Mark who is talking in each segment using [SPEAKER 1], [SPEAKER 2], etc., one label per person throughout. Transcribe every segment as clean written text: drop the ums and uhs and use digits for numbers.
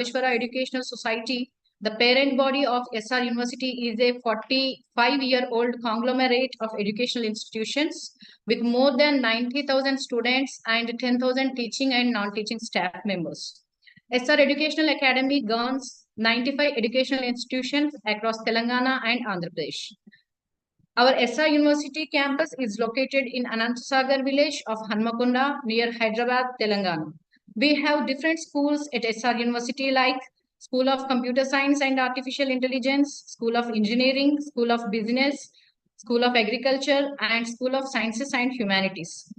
[SPEAKER 1] Vishwara Educational Society, the parent body of SR University, is a 45-year-old conglomerate of educational institutions with more than 90,000 students and 10,000 teaching and non-teaching staff members. SR Educational Academy governs 95 educational institutions across Telangana and Andhra Pradesh. Our SR University campus is located in Anantasagar village of Hanmakonda near Hyderabad, Telangana. We have different schools at SR University like School of Computer Science and Artificial Intelligence, School of Engineering, School of Business, School of Agriculture, and School of Sciences and Humanities.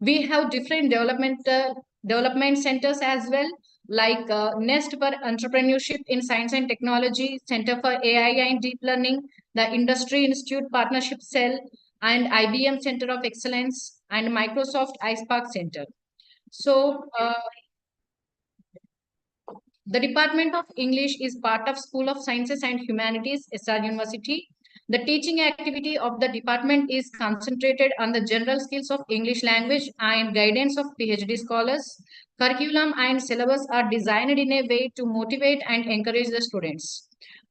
[SPEAKER 1] We have different development centers as well, like Nest for Entrepreneurship in Science and Technology, Center for AI and Deep Learning, the Industry Institute Partnership Cell, and IBM Center of Excellence, and Microsoft iSpark Center. So, the Department of English is part of School of Sciences and Humanities, SR University. The teaching activity of the department is concentrated on the general skills of English language and guidance of PhD scholars. Curriculum and syllabus are designed in a way to motivate and encourage the students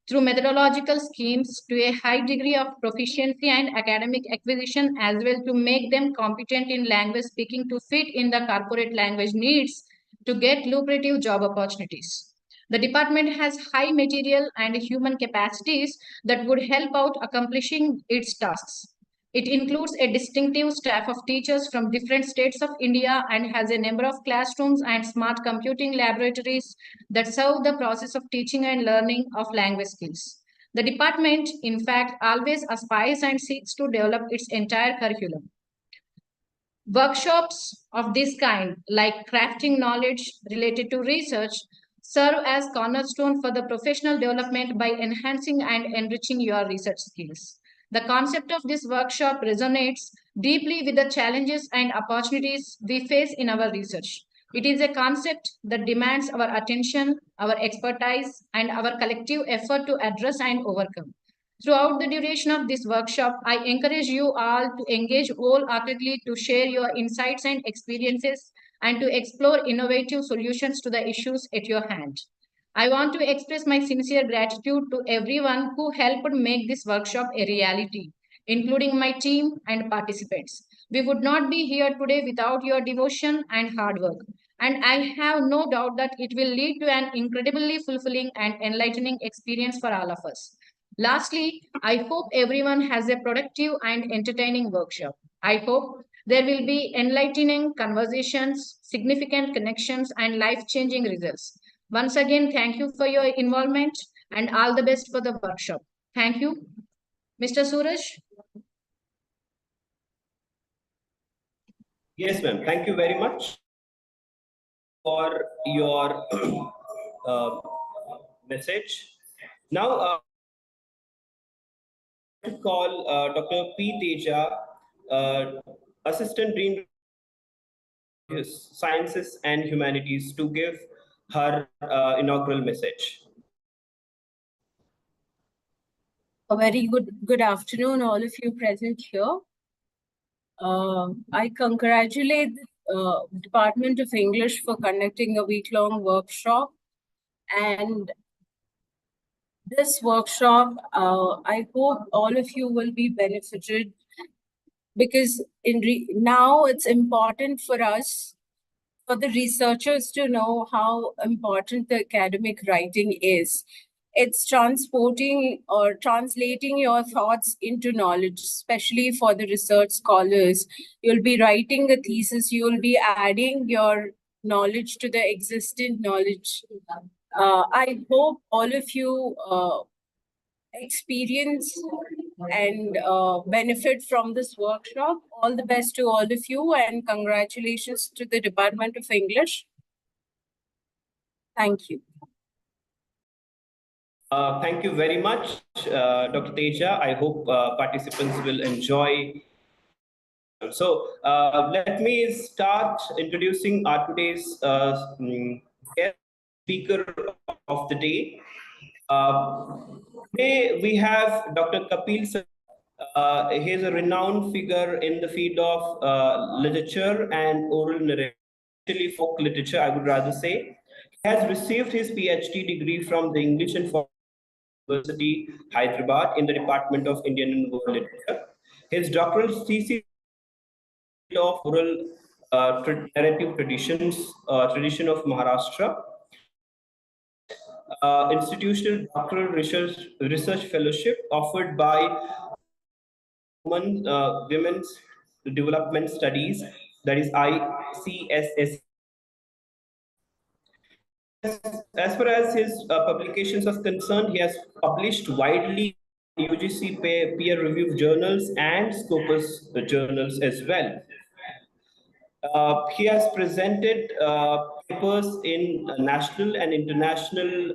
[SPEAKER 1] through methodological schemes to a high degree of proficiency and academic acquisition, as well to make them competent in language speaking to fit in the corporate language needs to get lucrative job opportunities. The department has high material and human capacities that would help out accomplishing its tasks. It includes a distinctive staff of teachers from different states of India and has a number of classrooms and smart computing laboratories that serve the process of teaching and learning of language skills. The department, in fact, always aspires and seeks to develop its entire curriculum. Workshops of this kind, like crafting knowledge related to research, serve as cornerstone for the professional development by enhancing and enriching your research skills. The concept of this workshop resonates deeply with the challenges and opportunities we face in our research. It is a concept that demands our attention, our expertise, and our collective effort to address and overcome. Throughout the duration of this workshop, I encourage you all to engage wholeheartedly to share your insights and experiences and to explore innovative solutions to the issues at your hand. I want to express my sincere gratitude to everyone who helped make this workshop a reality, including my team and participants. We would not be here today without your devotion and hard work. And I have no doubt that it will lead to an incredibly fulfilling and enlightening experience for all of us. Lastly, I hope everyone has a productive and entertaining workshop. I hope there will be enlightening conversations, significant connections, and life changing results. Once again, thank you for your involvement and all the best for the workshop. Thank you. Mr. Suraj?
[SPEAKER 2] Yes, ma'am. Thank you very much for your message. Now, to call Dr. P. Teja, Assistant Dean Sciences and Humanities, to give her inaugural message.
[SPEAKER 3] A very good afternoon, all of you present here. I congratulate the Department of English for conducting a week-long workshop. And this workshop, I hope all of you will be benefited, because now it's important for us, for the researchers, to know how important the academic writing is. It's transporting or translating your thoughts into knowledge, especially for the research scholars. You'll be writing a thesis, you'll be adding your knowledge to the existing knowledge. I hope all of you experience and benefit from this workshop. All the best to all of you, and congratulations to the Department of English. Thank you.
[SPEAKER 2] Thank you very much, Dr. Teja. I hope participants will enjoy. So let me start introducing our today's guest speaker of the day. Today we have Dr. Kapil Sir. He is a renowned figure in the field of literature and oral narrative, folk literature, I would rather say. He has received his PhD degree from the English and Foreign University, Hyderabad, in the Department of Indian and World Literature. His doctoral thesis of oral narrative tradition of Maharashtra, institutional doctoral research fellowship offered by Women's Development Studies, that is ICSS. As far as his publications are concerned, he has published widely in UGC peer-reviewed journals and Scopus journals as well. He has presented papers in national and international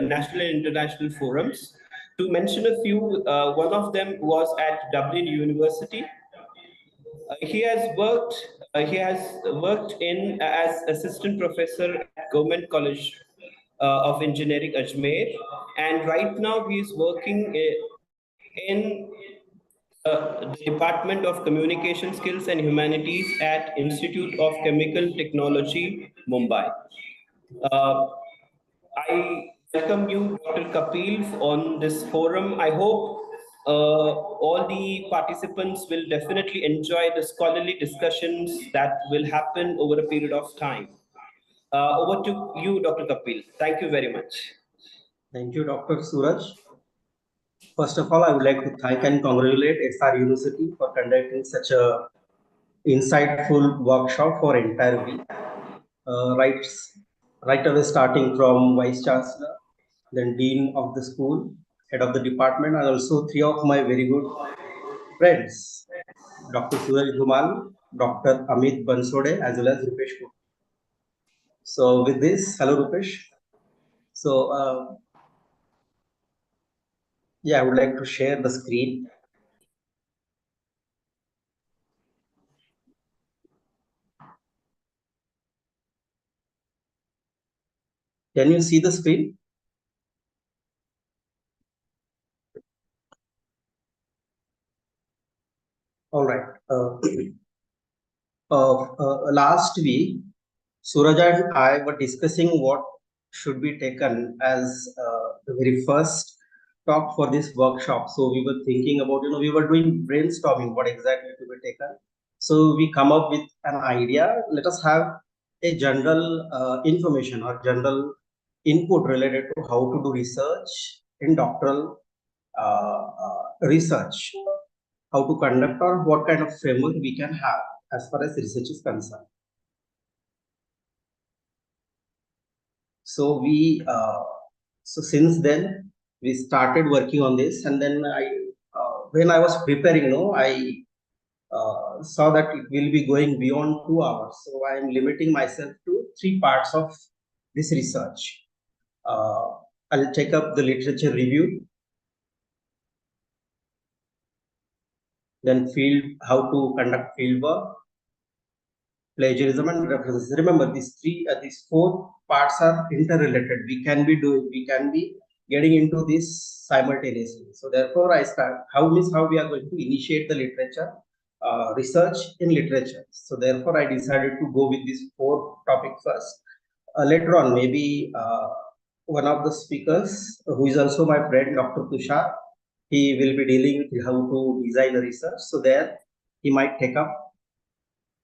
[SPEAKER 2] national and international forums. To mention a few, one of them was at Dublin University. He has worked. He has worked in as assistant professor at Government College of Engineering Ajmer, and right now he is working in the Department of Communication Skills and Humanities at Institute of Chemical Technology, Mumbai. Uh, I welcome you, Dr. Kapil, on this forum. I hope all the participants will definitely enjoy the scholarly discussions that will happen over a period of time. Over to you, Dr. Kapil. Thank you very much.
[SPEAKER 4] Thank you, Dr. Suraj. First of all, I would like to thank and congratulate SR University for conducting such a insightful workshop for entire week. Right, right away starting from Vice Chancellor, then Dean of the school, Head of the department, and also three of my very good friends, Dr. Suraj Dhumal, Dr. Amit Bansode, as well as Rupesh Kumar. So with this, hello Rupesh. So yeah, I would like to share the screen. Can you see the screen? All right. Last week, Suraj and I were discussing what should be taken as the very first talk for this workshop. So we were thinking about, we were doing brainstorming what exactly to be taken. So we come up with an idea. Let us have a general information or general input related to how to do research in doctoral research, how to conduct or what kind of framework we can have as far as research is concerned. So so since then we started working on this, and then when I was preparing, I saw that it will be going beyond 2 hours. So I am limiting myself to 3 parts of this research. I'll take up the literature review, then how to conduct field work, plagiarism and references. Remember, these four parts are interrelated. We can be getting into this simultaneously. So therefore, I start how we are going to initiate the literature research in literature. So therefore, I decided to go with this four topic first. Later on, maybe one of the speakers, who is also my friend, Dr. Tushar, he will be dealing with how to design a research. So there, he might take up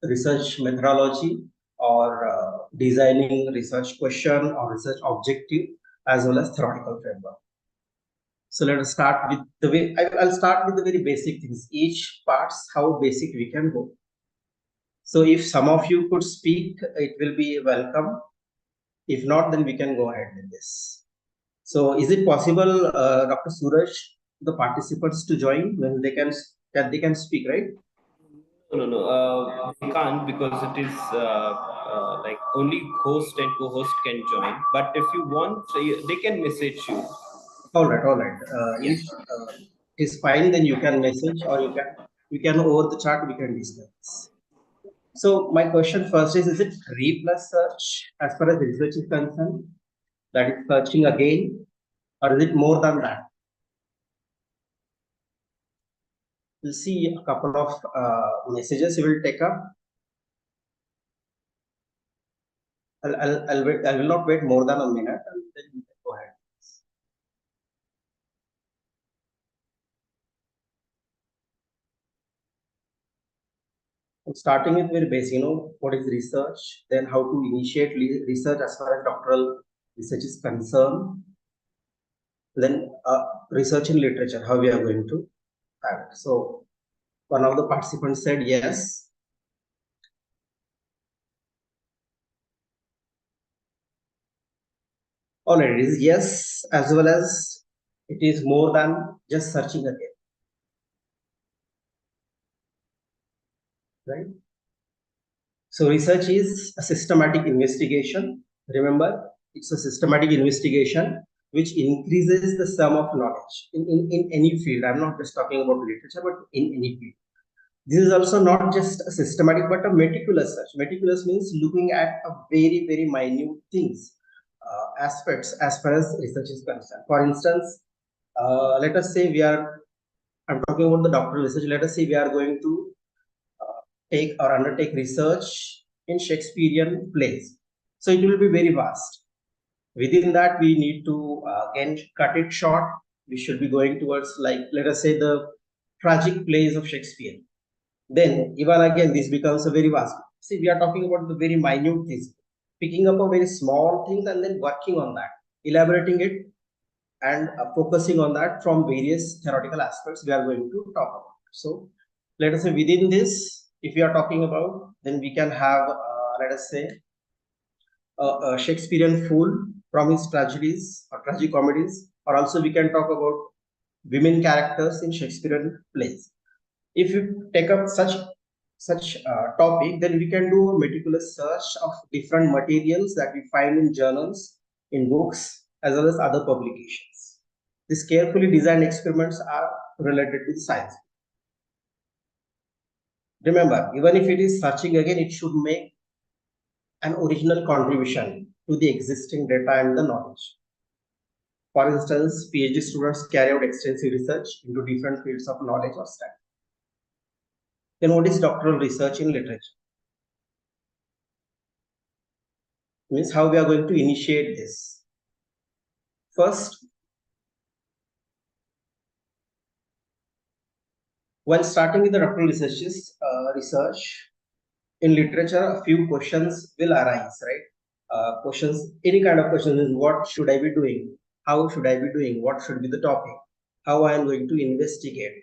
[SPEAKER 4] research methodology or designing research question or research objective as well as theoretical framework. So let us start with the way I'll start with the very basic things. Each parts how basic we can go. So if some of you could speak, it will be welcome. If not, then we can go ahead with this. So is it possible, Dr. Suraj, the participants to join when they can speak, right?
[SPEAKER 2] No. They can't because it is like only host and co-host can join. But if you want, they can message you.
[SPEAKER 4] All right, all right.
[SPEAKER 2] Yes.
[SPEAKER 4] If it is fine, then you can message or you can over the chat we can discuss. So my question first is it plus search as far as research is concerned? That is searching again, or is it more than that? We'll see a couple of messages we will take up. I'll wait. I will not wait more than a minute, and then you can go ahead. I'm starting with very basic, what is research, then how to initiate research as far as doctoral research is concerned, then research in literature, how we are going to have it. So one of the participants said yes. Already it is yes, as well as it is more than just searching again, right? So research is a systematic investigation. Remember, it's a systematic investigation which increases the sum of knowledge in any field. I'm not just talking about literature, but in any field. This is also not just a systematic, but a meticulous search. Meticulous means looking at a very, very minute things, aspects as far as research is concerned. For instance, let us say I'm talking about the doctoral research. Let us say we are going to take or undertake research in Shakespearean plays. So it will be very vast. Within that, we need to again cut it short. We should be going towards, like, let us say, the tragic plays of Shakespeare. Then even again, this becomes a very vast. See, we are talking about the very minute things, picking up a very small things and then working on that, elaborating it, and focusing on that from various theoretical aspects we are going to talk about. So let us say within this, if we are talking about, then we can have, let us say, a Shakespearean fool from his tragedies or tragicomedies, or also we can talk about women characters in Shakespearean plays. If you take up such topic, then we can do a meticulous search of different materials that we find in journals, in books, as well as other publications. These carefully designed experiments are related with science. Remember, even if it is searching again, it should make an original contribution to the existing data and the knowledge. For instance, PhD students carry out extensive research into different fields of knowledge or study. Then what is doctoral research in literature? Means how we are going to initiate this. First, while starting with the doctoral research in literature, a few questions will arise, right? Questions, any kind of question is, what should I be doing? How should I be doing? What should be the topic? How I am going to investigate?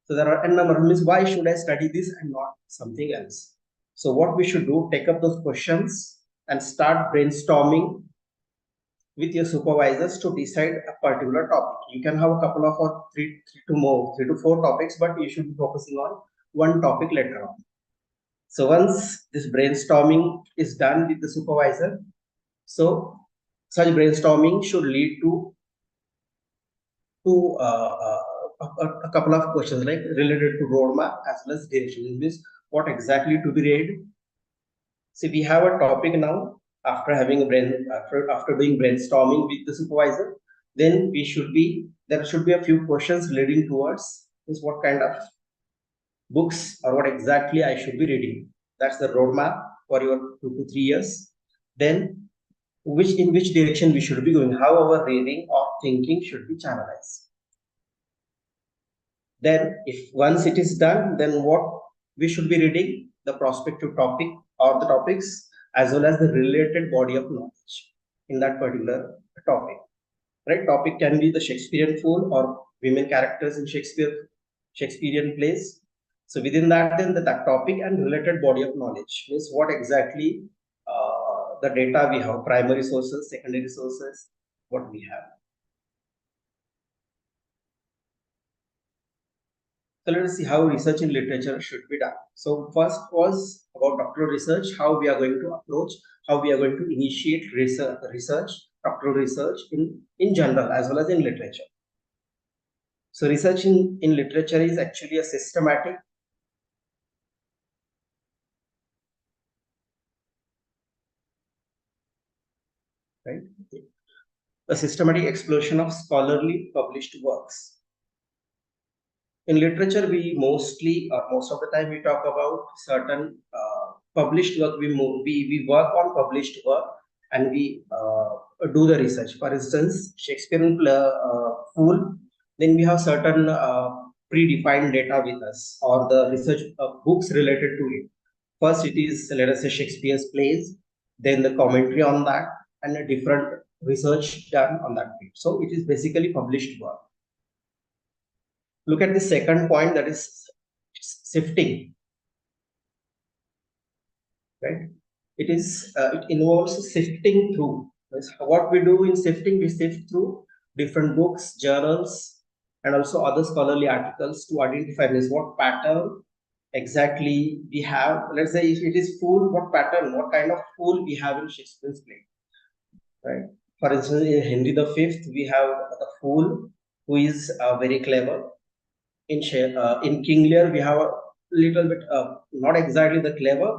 [SPEAKER 4] So there are a number of means, why should I study this and not something else? So what we should do, take up those questions and start brainstorming with your supervisors to decide a particular topic. You can have a couple of or three to four topics, but you should be focusing on one topic later on. So once this brainstorming is done with the supervisor, so such brainstorming should lead to a couple of questions, like related to roadmap as well as direction. This means what exactly to be read. See, we have a topic now. After having after doing brainstorming with the supervisor, then there should be a few questions leading towards is what kind of books or what exactly I should be reading. That's the roadmap for your 2 to 3 years. Then in which direction we should be going, how our reading or thinking should be channelized. Then if once it is done, then what we should be reading, the prospective topic or the topics, as well as the related body of knowledge in that particular topic. Right? Topic can be the Shakespearean fool or women characters in Shakespearean plays. So within that, then that topic and related body of knowledge means what exactly the data we have, primary sources, secondary sources, what we have. So let us see how research in literature should be done. So first was about doctoral research, how we are going to approach, how we are going to initiate research, doctoral research in general as well as in literature. So research in literature is actually a systematic a systematic exploration of scholarly published works. In literature, we mostly, most of the time, we talk about certain published work. We work on published work, and we do the research. For instance, Shakespearean Fool, then we have certain predefined data with us, or the research books related to it. First, it is, let us say, Shakespeare's plays, then the commentary on that, and a different research done on that field. So it is basically published work. Look at the second point, that is sifting, right? It involves sifting through. What we do in sifting, we sift through different books, journals, and also other scholarly articles to identify this, what pattern exactly we have. Let's say if it is fool, what pattern, what kind of fool we have in Shakespeare's play, right? For instance, in Henry V, we have the fool who is very clever. In King Lear, we have a little bit, not exactly the clever,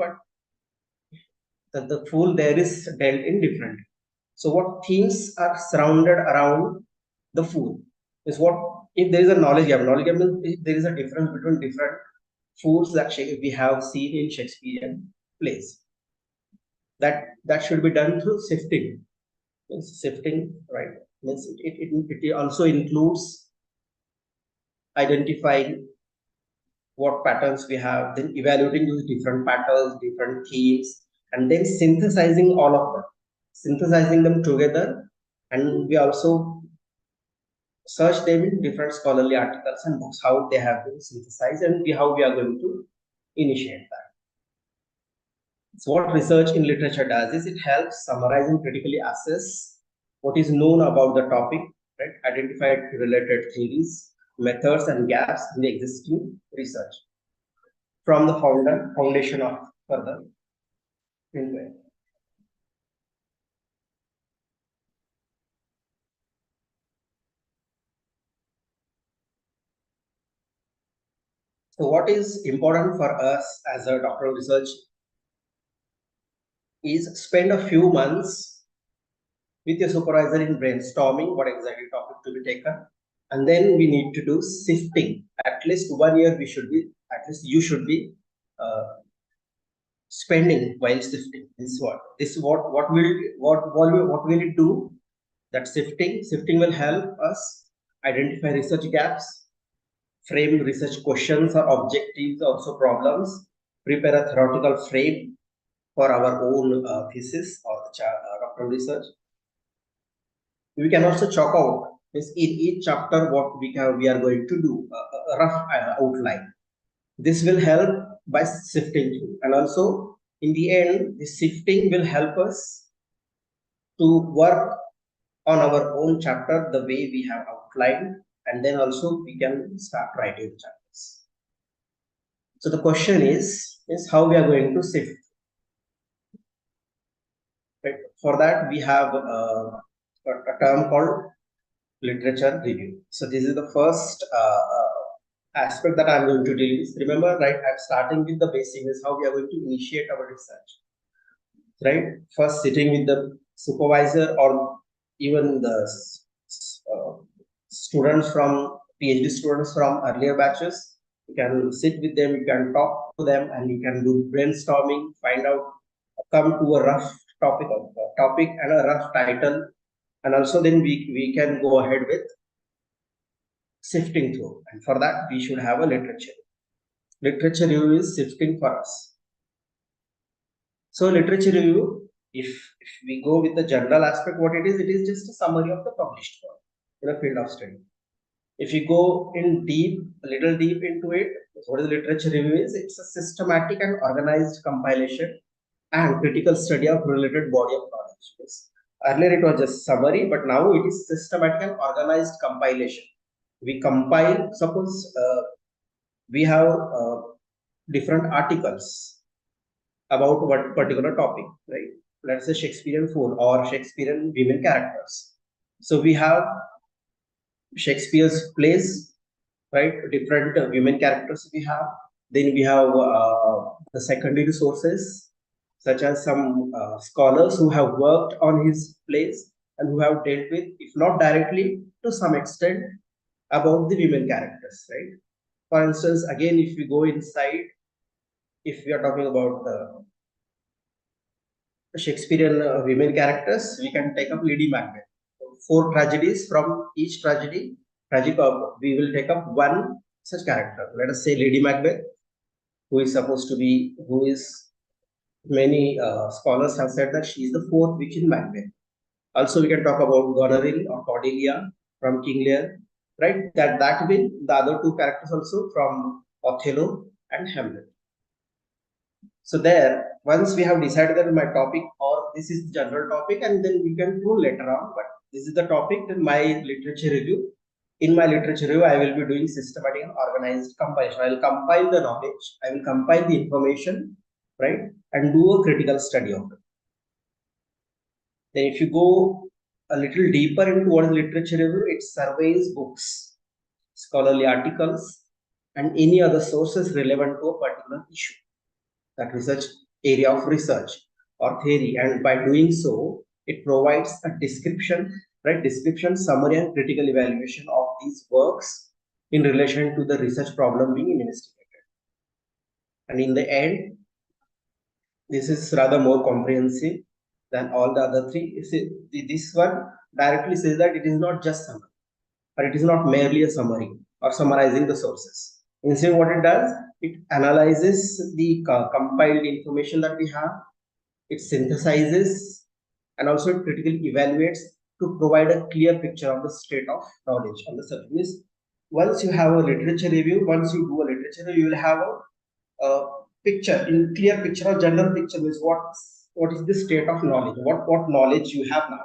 [SPEAKER 4] but the fool there is dealt in different. So what themes are surrounded around the fool is what, if there is a knowledge gap means if there is a difference between different fools that we have seen in Shakespearean plays. That should be done through sifting. Means sifting, right? Means it also includes identifying what patterns we have, then evaluating those different patterns, different themes, and then synthesizing all of them, synthesizing them together. And we also search them in different scholarly articles and books, how they have been synthesized, and how we are going to initiate that. So what research in literature does is it helps summarize and critically assess what is known about the topic, right? Identify related theories, methods, and gaps in the existing research from the foundation of further inquiry. So what is important for us as a doctoral research is spend a few months with your supervisor in brainstorming what exactly topic to be taken, and then we need to do sifting. At least 1 year you should be uh, spending while sifting. What will it do? That sifting will help us identify research gaps, frame research questions or objectives, also problems, prepare a theoretical frame for our own thesis or the doctoral research. We can also chalk out in each chapter what we are going to do, a rough outline. This will help by sifting through, and also in the end, the sifting will help us to work on our own chapter the way we have outlined, and then also we can start writing the chapters. So the question is how we are going to sift. Right? For that, we have a term called literature review. So this is the first aspect that I'm going to deal with. Remember, right? I'm starting with the basics, is how we are going to initiate our research. Right? First, sitting with the supervisor or even the students from PhD students from earlier batches. You can sit with them, you can talk to them, and you can do brainstorming, find out, come to a rough topic and a rough title, and also then we can go ahead with sifting through. And for that, we should have a literature. Literature review is sifting for us. So literature review, if we go with the general aspect, what it is just a summary of the published work in a field of study. If you go in a little deep into it, what is literature review is? It's a systematic and organized compilation and critical study of related body of knowledge. Yes. Earlier it was just summary, but now it is systematic and organized compilation. We compile, suppose we have different articles about what particular topic, right? Let's say Shakespearean food or Shakespearean women characters. So we have Shakespeare's plays, right? Different women characters we have. Then we have the secondary sources, such as some scholars who have worked on his plays and who have dealt with, if not directly, to some extent, about the women characters, right? For instance, again, if we go inside, if we are talking about Shakespearean women characters, we can take up Lady Macbeth. 4 tragedies, from each tragic, we will take up one such character. Let us say Lady Macbeth, who is supposed to be, who is, many scholars have said that she is the 4th witch in Macbeth. Also, we can talk about Goneril or Cordelia from King Lear, right? That will the other 2 characters also from Othello and Hamlet. So there, once we have decided that my topic or this is the general topic, and then we can do later on, but this is the topic, then my literature review. In my literature review, I will be doing systematic and organized compilation. I will compile the knowledge, I will compile the information, right, and do a critical study of it. Then if you go a little deeper into what is literature review, it surveys books, scholarly articles, and any other sources relevant to a particular issue, that research area of research or theory, and by doing so it provides a description, right, description, summary and critical evaluation of these works in relation to the research problem being investigated. And in the end, this is rather more comprehensive than all the other 3. This one directly says that it is not just summary, or it is not merely a summary or summarizing the sources. Instead, what it does, it analyzes the compiled information that we have, it synthesizes, and also it critically evaluates to provide a clear picture of the state of knowledge on the subject. Once you have a literature review, once you do a literature review, you will have a picture, in clear picture or general picture, means what is the state of knowledge, what knowledge you have now.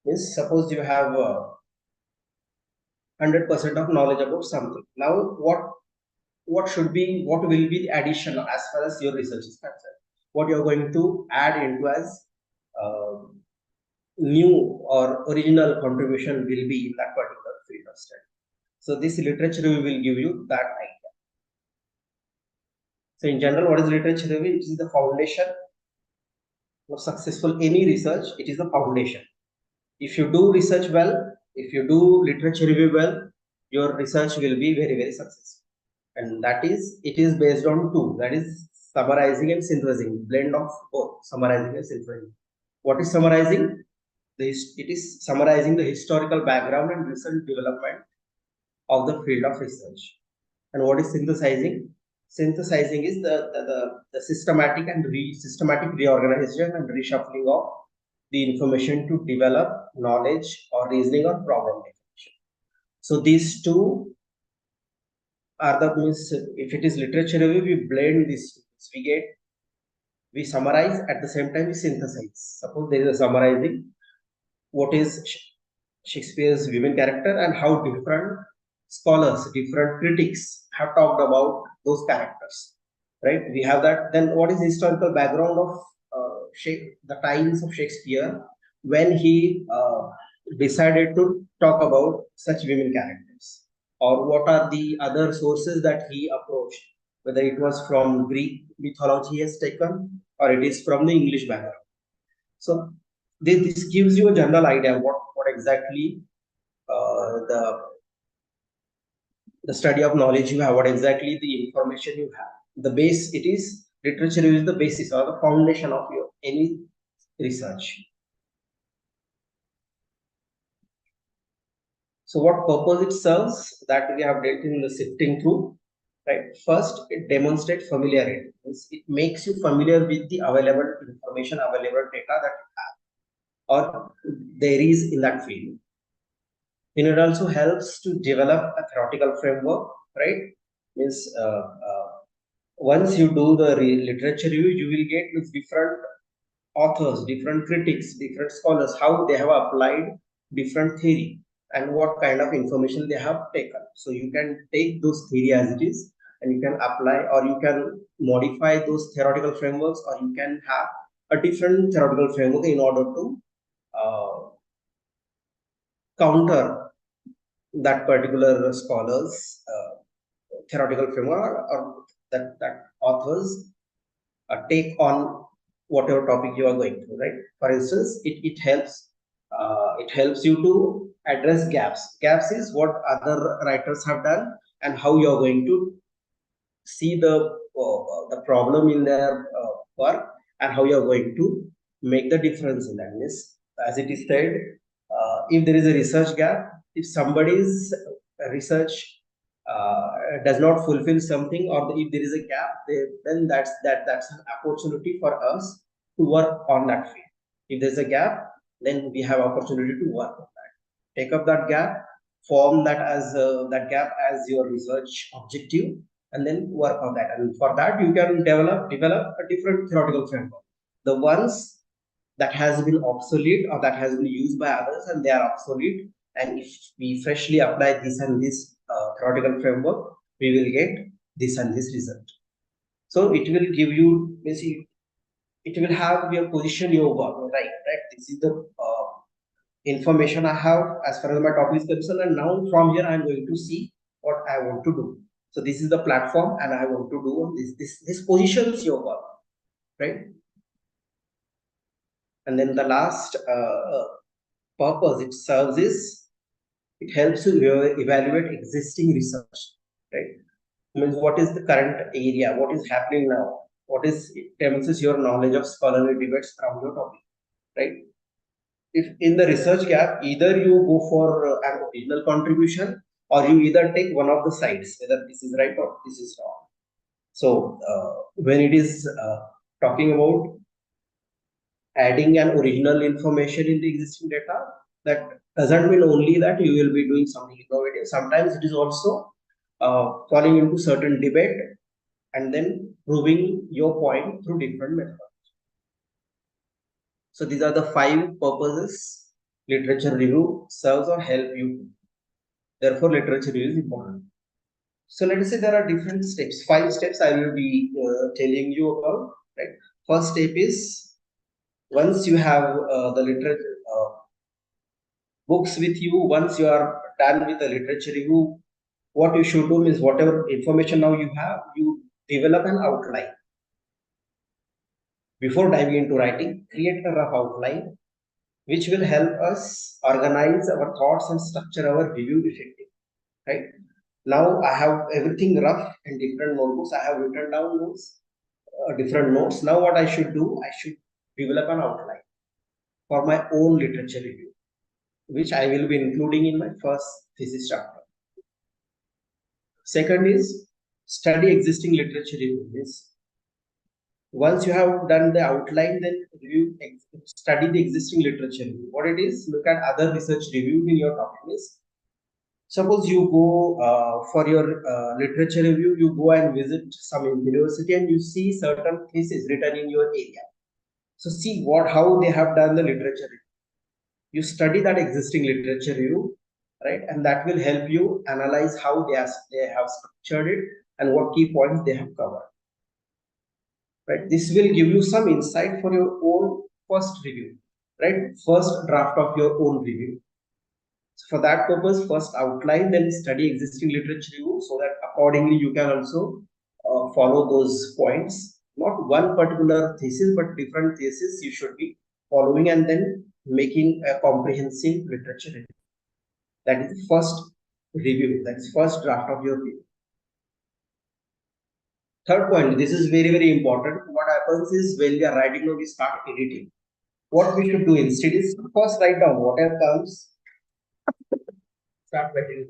[SPEAKER 4] Means suppose you have 100% of knowledge about something. Now what should be, what will be the addition as far as your research is concerned, what you are going to add into as new or original contribution will be in that particular field of study. So this literature review will give you that idea. So in general, what is literature review? It is the foundation of successful any research. It is the foundation. If you do research well, if you do literature review well, your research will be very, very successful. And that is, it is based on 2, that is summarizing and synthesizing, blend of both summarizing and synthesizing. What is summarizing? It is summarizing the historical background and recent development of the field of research. And what is synthesizing? Synthesizing is the systematic and systematic reorganization and reshuffling of the information to develop knowledge or reasoning or problem definition. So these 2 are the, means if it is literature review, we blend these, we summarize, at the same time we synthesize. Suppose there is a summarizing what is Shakespeare's women character and how different scholars, different critics have talked about those characters, right? We have that. Then what is the historical background of the times of Shakespeare when he decided to talk about such women characters, or what are the other sources that he approached, whether it was from Greek mythology he has taken or it is from the English background. So this gives you a general idea of what exactly the study of knowledge you have, what exactly the information you have. The base, it is literature is the basis or the foundation of your any research. So what purpose it serves, that we have dealt in the sifting through, right? First, it demonstrates familiarity. It makes you familiar with the available information, available data that you have or there is in that field. And it also helps to develop a theoretical framework, right? Means once you do the literature review, you will get with different authors, different critics, different scholars, how they have applied different theory and what kind of information they have taken. So you can take those theory as it is and you can apply, or you can modify those theoretical frameworks, or you can have a different theoretical framework in order to counter that particular scholar's theoretical framework, or that authors take on whatever topic you are going through, right? For instance, it helps you to address gaps. Gaps is what other writers have done and how you are going to see the problem in their work and how you are going to make the difference in that. Means, as it is said, if there is a research gap, if somebody's research does not fulfill something, or if there is a gap, then that's an opportunity for us to work on that field. If there's a gap, then we have opportunity to work on that. Take up that gap, form that gap as your research objective, and then work on that. And for that, you can develop a different theoretical framework. The ones that has been obsolete or that has been used by others and they are obsolete, and if we freshly apply this and this theoretical framework, we will get this and this result. So it will give you basically, it will have your position your work, right? This is the information I have as far as my topic is concerned, and now from here I'm going to see what I want to do. So this is the platform, and I want to do this positions your work, right? And then the last purpose it serves is it helps you evaluate existing research, right? I mean, what is the current area? What is happening now? What is it demonstrates your knowledge of scholarly debates around your topic, right? If in the research gap, either you go for an original contribution, or you either take one of the sides, whether this is right or this is wrong. So when it is talking about adding an original information in the existing data, that doesn't mean only that you will be doing something innovative. Sometimes it is also falling into certain debate and then proving your point through different methods. So these are the 5 purposes literature review serves or help you. Therefore, literature review is important. So let us say there are different steps. 5 steps I will be telling you about. Right. First step is, once you have the literature books with you, once you are done with the literature review, what you should do is whatever information now you have, you develop an outline. Before diving into writing, create a rough outline which will help us organize our thoughts and structure our review effectively. Right? Now I have everything rough in different notebooks. I have written down those different notes. Now what I should do, I should develop an outline for my own literature review, which I will be including in my first thesis chapter. Second is study existing literature review. Once you have done the outline, then study the existing literature review. What it is, look at other research reviews in your topic. Suppose you go for your literature review, you go and visit some university and you see certain theses written in your area. So see how they have done the literature review. You study that existing literature review, right? And that will help you analyze how they have structured it and what key points they have covered. Right? This will give you some insight for your own first review, right? First draft of your own review. So for that purpose, first outline, then study existing literature review, so that accordingly you can also follow those points. Not one particular thesis, but different theses you should be following, and then making a comprehensive literature review. That is the first review. That is first draft of your review. Third point, this is very, very important. What happens is when we are writing, we start editing. What we should do instead is first write down whatever comes, start writing.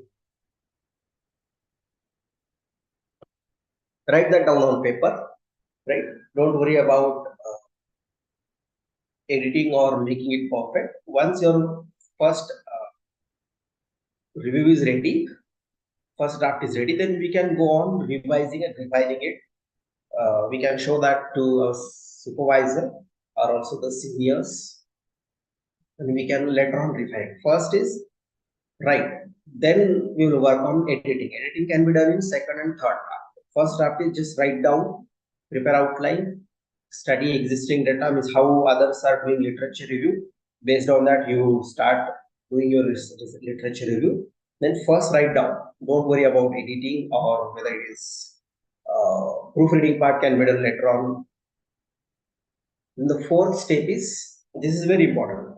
[SPEAKER 4] Write that down on paper, right? Don't worry about editing or making it perfect. Once your first review is ready, first draft is ready, then we can go on revising and refining it. We can show that to a supervisor or also the seniors, and we can later on refine. First is right, then we will work on editing. Editing can be done in second and third draft. First draft is just write down, prepare outline, study existing data, means how others are doing literature review. Based on that, you start doing your literature review. Then first write down. Don't worry about editing or whether it is proofreading part can be done later on. Then the fourth step is, this is very important.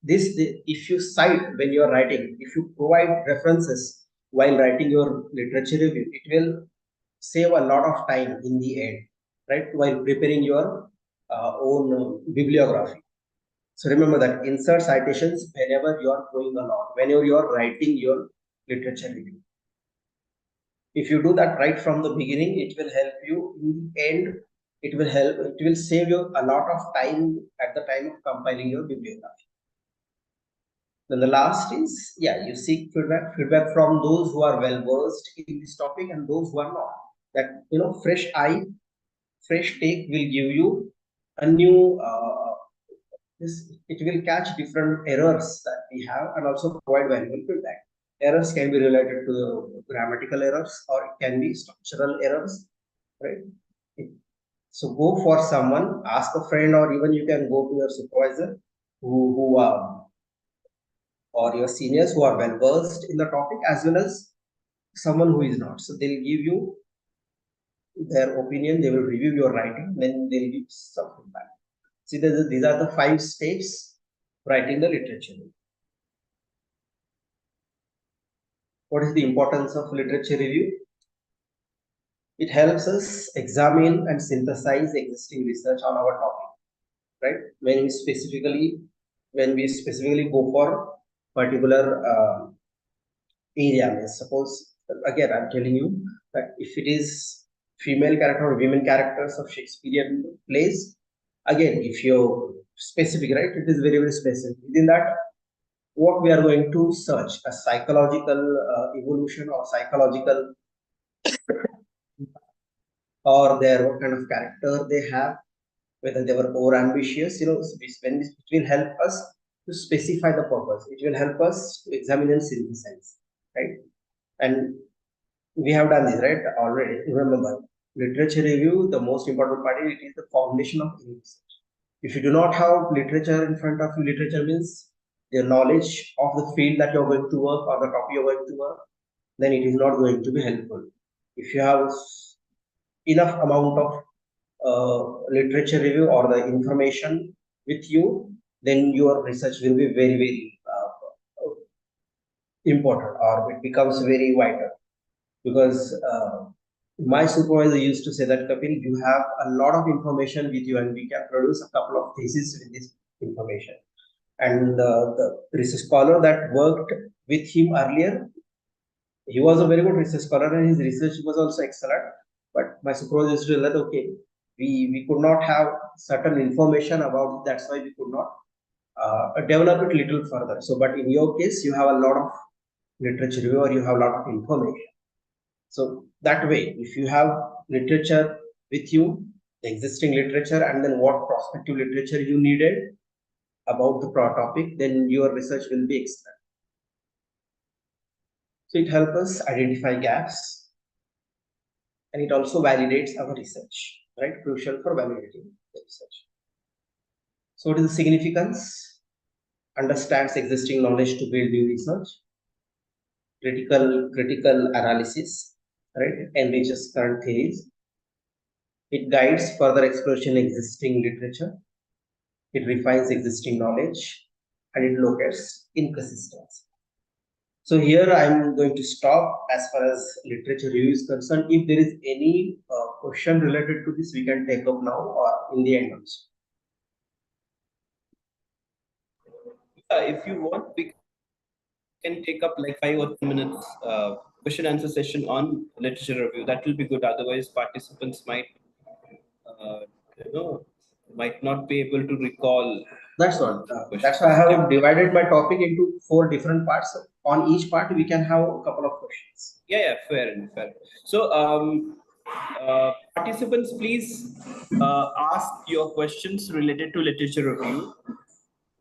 [SPEAKER 4] If you cite when you are writing, if you provide references while writing your literature review, it will save a lot of time in the end, right? While preparing your own bibliography. So remember that insert citations whenever you are going along, whenever you are writing your literature review. If you do that right from the beginning, it will help you in the end. It will save you a lot of time at the time of compiling your bibliography. Then the last is, yeah, you seek feedback from those who are well versed in this topic and those who are not. That, fresh eye, fresh take will give you a new, it will catch different errors that we have and also provide valuable feedback. Errors can be related to the grammatical errors or it can be structural errors, right? So go for someone, ask a friend, or even you can go to your supervisor who or your seniors who are well versed in the topic, as well as someone who is not. So they'll give you their opinion, they will review your writing, then they'll give some feedback. See, these are the 5 steps writing the literature. What is the importance of literature review? It helps us examine and synthesize existing research on our topic, right? When we specifically go for particular area, suppose, again, I'm telling you that if it is female character or women characters of Shakespearean plays, again, if you're specific, right, it is very, very specific. Within that, what we are going to search, a psychological evolution or psychological or what kind of character they have, whether they were over ambitious, when it will help us to specify the purpose. It will help us to examine and synthesize, right? And we have done this, right, already. Remember, literature review, the most important part is it is the foundation of any research. If you do not have literature in front of you, literature means the knowledge of the field that you're going to work or the topic you're going to work, then it is not going to be helpful. If you have enough amount of literature review or the information with you, then your research will be very, very important, or it becomes very vital. Because my supervisor used to say that, Kapil, you have a lot of information with you and we can produce a couple of theses with this information. And the research scholar that worked with him earlier, he was a very good research scholar and his research was also excellent. But my supervisor used to tell that, okay, we could not have certain information about it, that's why we could not develop it little further. So, but in your case, you have a lot of literature review or you have a lot of information. So that way, if you have literature with you, the existing literature, and then what prospective literature you needed about the topic, then your research will be excellent. So it helps us identify gaps and it also validates our research, right? Crucial for validating the research. So what is the significance? Understands existing knowledge to build new research. Critical analysis, right? Enriches current theories. It guides further exploration in existing literature. It refines existing knowledge and it locates inconsistency. So here I'm going to stop as far as literature review is concerned. If there is any question related to this, we can take up now or in the end also.
[SPEAKER 2] If you want, we can take up like 5 or 10 minutes question answer session on literature review. That will be good. Otherwise, participants uh, might not be able to recall.
[SPEAKER 4] That's what. That's why I have divided my topic into 4 different parts. On each part, we can have a couple of questions.
[SPEAKER 2] Yeah, fair enough. Fair. So, participants, please ask your questions related to literature review.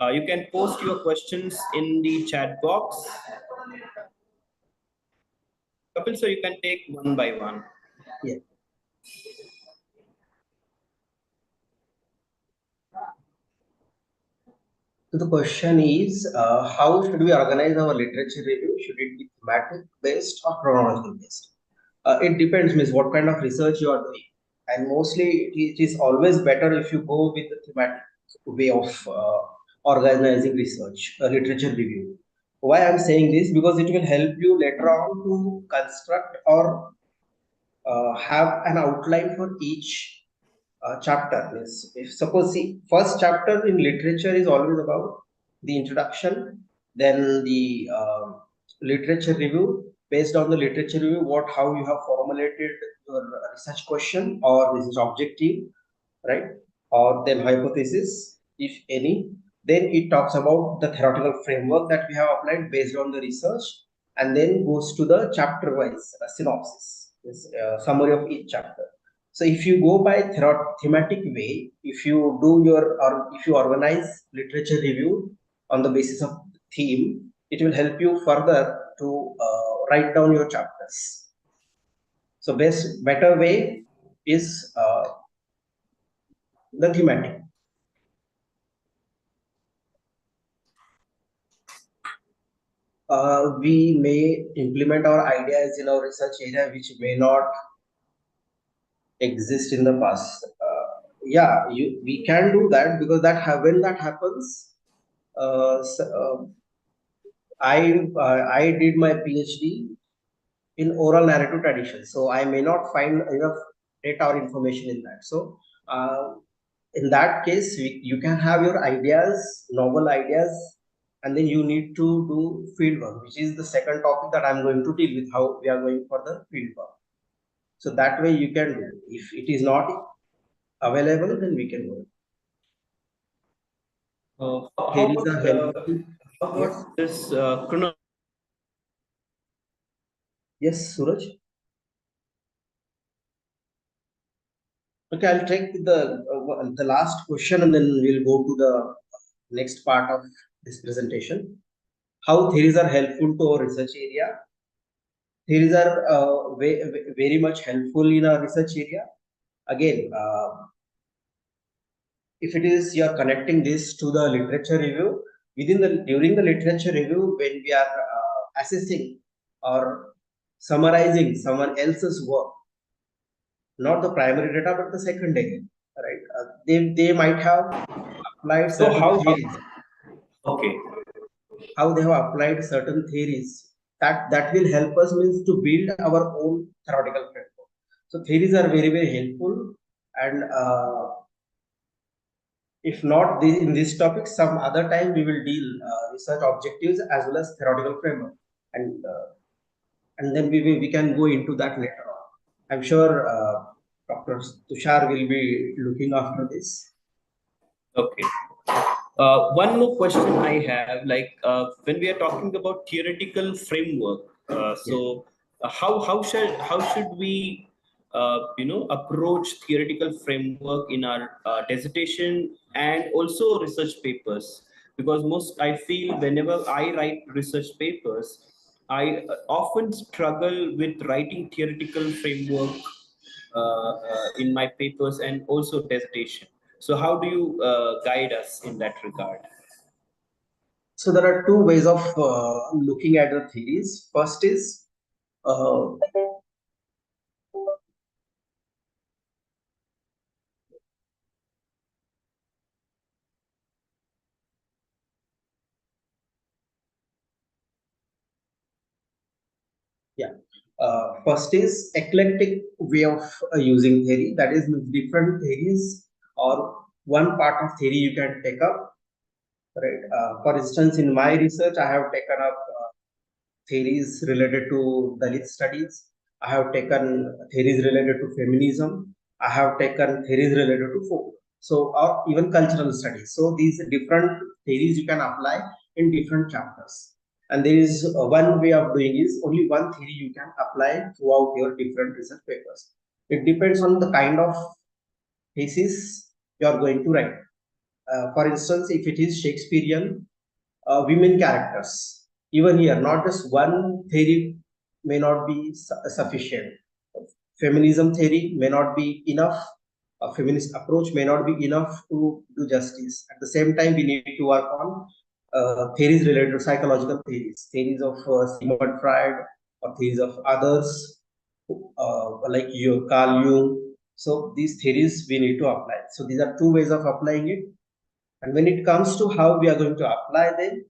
[SPEAKER 2] You can post your questions in the chat box. Kapil, so you can take one by one.
[SPEAKER 4] Yeah. So the question is, how should we organize our literature review? Should it be thematic based or chronological based? It depends, means what kind of research you are doing. And mostly it is always better if you go with the thematic way of organizing research, literature review. Why I'm saying this? Because it will help you later on to construct or have an outline for each chapter. Means if suppose see first chapter in literature is always about the introduction, then the literature review. Based on the literature review, how you have formulated your research question or research objective, right? Or then hypothesis, if any. Then it talks about the theoretical framework that we have applied based on the research, and then goes to the chapter wise synopsis, summary of each chapter. So if you go by thematic way, if you do or if you organize literature review on the basis of theme, it will help you further to write down your chapters. So better way is the thematic. We may implement our ideas in our research area which may not exist in the past. Yeah, we can do that, because when that happens, I did my PhD in oral narrative tradition, so I may not find enough data or information in that. So in that case, you can have your ideas, novel ideas, and then you need to do field work, which is the second topic that I'm going to deal with, how we are going for the field work. So that way you can do. If it is not available, then we can go.
[SPEAKER 2] How about this chronology?
[SPEAKER 4] Yes, Suraj. Okay, I'll take the last question, and then we'll go to the next part of this presentation. How theories are helpful to our research area. Theories are very much helpful in our research area. Again, if it is you are connecting this to the literature review, during the literature review, when we are assessing or summarizing someone else's work, not the primary data but the secondary, right? They might have applied
[SPEAKER 2] So
[SPEAKER 4] certain theories.
[SPEAKER 2] Okay.
[SPEAKER 4] How they have applied certain theories, that will help us means to build our own theoretical framework. So theories are very helpful, and if not in this topic, some other time we will deal research objectives as well as theoretical framework, and then we can go into that later on. I'm sure Dr. Tushar will be looking after this.
[SPEAKER 2] Okay. One more question I have, like when we are talking about theoretical framework, how should we approach theoretical framework in our dissertation and also research papers? Because I feel whenever I write research papers, I often struggle with writing theoretical framework in my papers and also dissertation. So how do you guide us in that regard?
[SPEAKER 4] So there are two ways of looking at the theories. First is uh, yeah. First is eclectic way of using theory. That is, different theories or one part of theory you can take up. Right. For instance, in my research, I have taken up theories related to Dalit studies. I have taken theories related to feminism. I have taken theories related to folk. So, or even cultural studies. So, these different theories you can apply in different chapters. And there is one way of doing is only one theory you can apply throughout your different research papers. It depends on the kind of thesis you are going to write. For instance, if it is Shakespearean, women characters, even here, not just one theory may not be sufficient. Feminism theory may not be enough. A feminist approach may not be enough to do justice. At the same time, we need to work on theories related to psychological theories of Sigmund Freud, or theories of others like Carl Jung. So these theories we need to apply. So these are two ways of applying it. And when it comes to how we are going to apply them,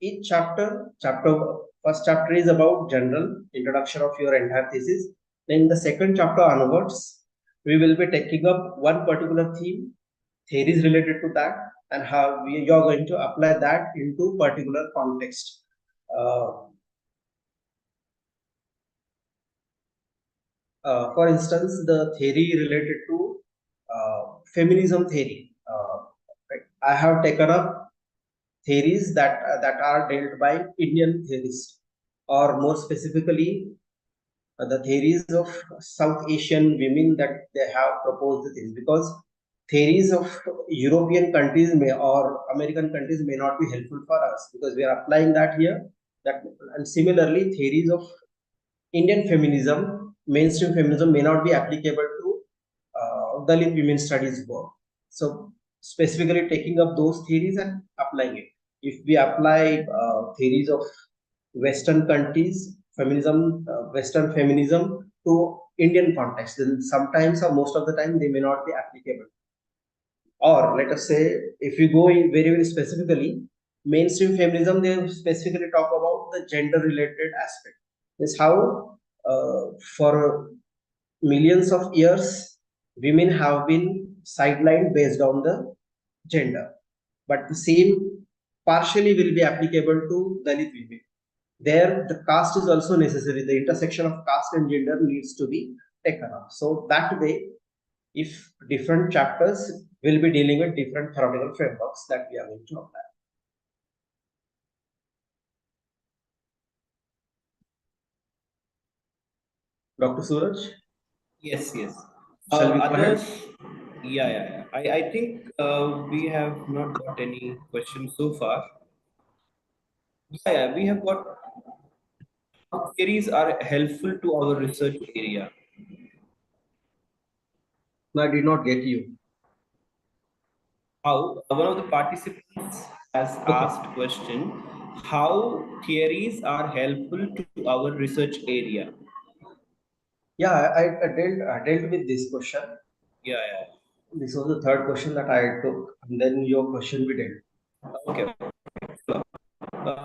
[SPEAKER 4] each first chapter is about general introduction of your entire thesis. Then the second chapter onwards, we will be taking up one particular theme, theories related to that, and how you are going to apply that into particular context. For instance, the theory related to feminism theory. I have taken up theories that are dealt by Indian theorists, or more specifically, the theories of South Asian women that they have proposed things, because theories of European countries may or American countries may not be helpful for us because we are applying that here. That and similarly, theories of Indian feminism, mainstream feminism, may not be applicable to Dalit women studies work. So specifically taking up those theories and applying it. If we apply theories of Western countries, feminism, Western feminism to Indian context, then sometimes or most of the time they may not be applicable. Or let us say, if you go in very, very specifically, mainstream feminism, they specifically talk about the gender related aspect. Is how for millions of years, women have been sidelined based on the gender. But the same partially will be applicable to Dalit women. There, the caste is also necessary. The intersection of caste and gender needs to be taken up. So that way, if different chapters will be dealing with different theoretical frameworks that we are going to apply. Dr. Suraj?
[SPEAKER 2] Yes, yes.
[SPEAKER 4] Shall we go
[SPEAKER 2] Others,
[SPEAKER 4] ahead?
[SPEAKER 2] yeah. I think we have not got any questions so far. Yeah, we have got theories are helpful to our research area.
[SPEAKER 4] No, I did not get you.
[SPEAKER 2] How one of the participants has asked question, how theories are helpful to our research area?
[SPEAKER 4] Yeah, I dealt with this question.
[SPEAKER 2] Yeah.
[SPEAKER 4] This was the third question that I took, and then your question we did.
[SPEAKER 2] Okay.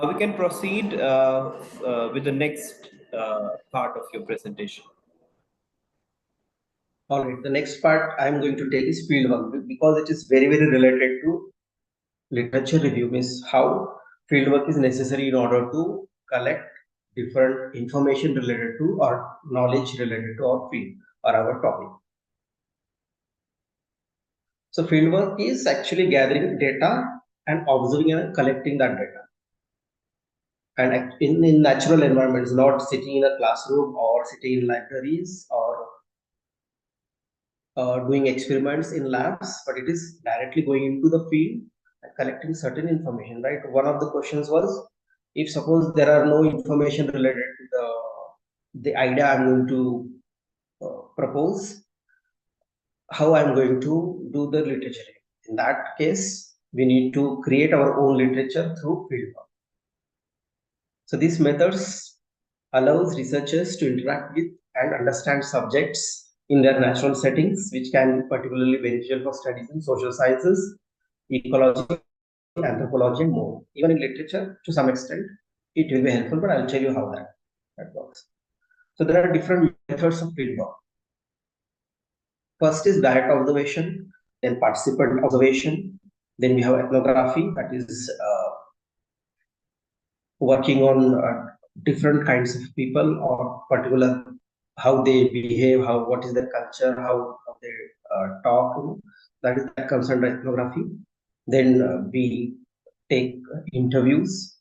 [SPEAKER 2] We can proceed with the next part of your presentation.
[SPEAKER 4] All right, the next part I'm going to take is fieldwork because it is very, very related to literature review, means how fieldwork is necessary in order to collect different information related to or knowledge related to our field or our topic. So fieldwork is actually gathering data and observing and collecting that data. And in natural environments, not sitting in a classroom or sitting in libraries or doing experiments in labs, but it is directly going into the field and collecting certain information, right? One of the questions was, if suppose there are no information related to the idea I'm going to propose, how I'm going to do the literature. In that case, we need to create our own literature through fieldwork. So these methods allows researchers to interact with and understand subjects in their natural settings, which can be particularly beneficial for studies in social sciences, ecology, anthropology, and more. Even in literature, to some extent, it will be helpful, but I'll tell you how that works. So there are different methods of fieldwork. First is direct observation, then participant observation, then we have ethnography, that is working on different kinds of people or particular how they behave, how what is their culture, how they talk. That comes under ethnography. Then we take interviews,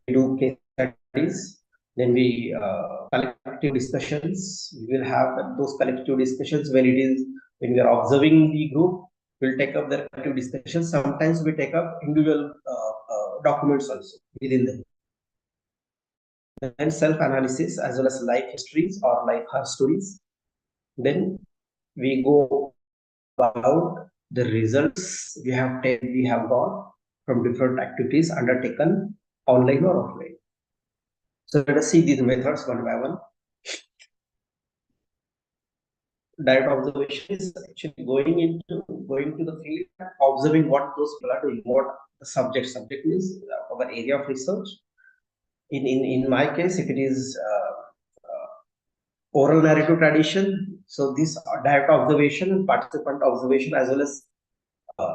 [SPEAKER 4] we do case studies, then we collective discussions. We will have those collective discussions when we are observing the group. We'll take up the collective discussions. Sometimes we take up individual documents also within them. Then self-analysis as well as life histories or life stories. Then we go about the results we have got from different activities undertaken online or offline. So let us see these methods one by one. Direct observation is actually going to the field, observing what those people are doing, what the subject means our area of research. In my case, if it is oral narrative tradition. So this direct observation, participant observation, as well as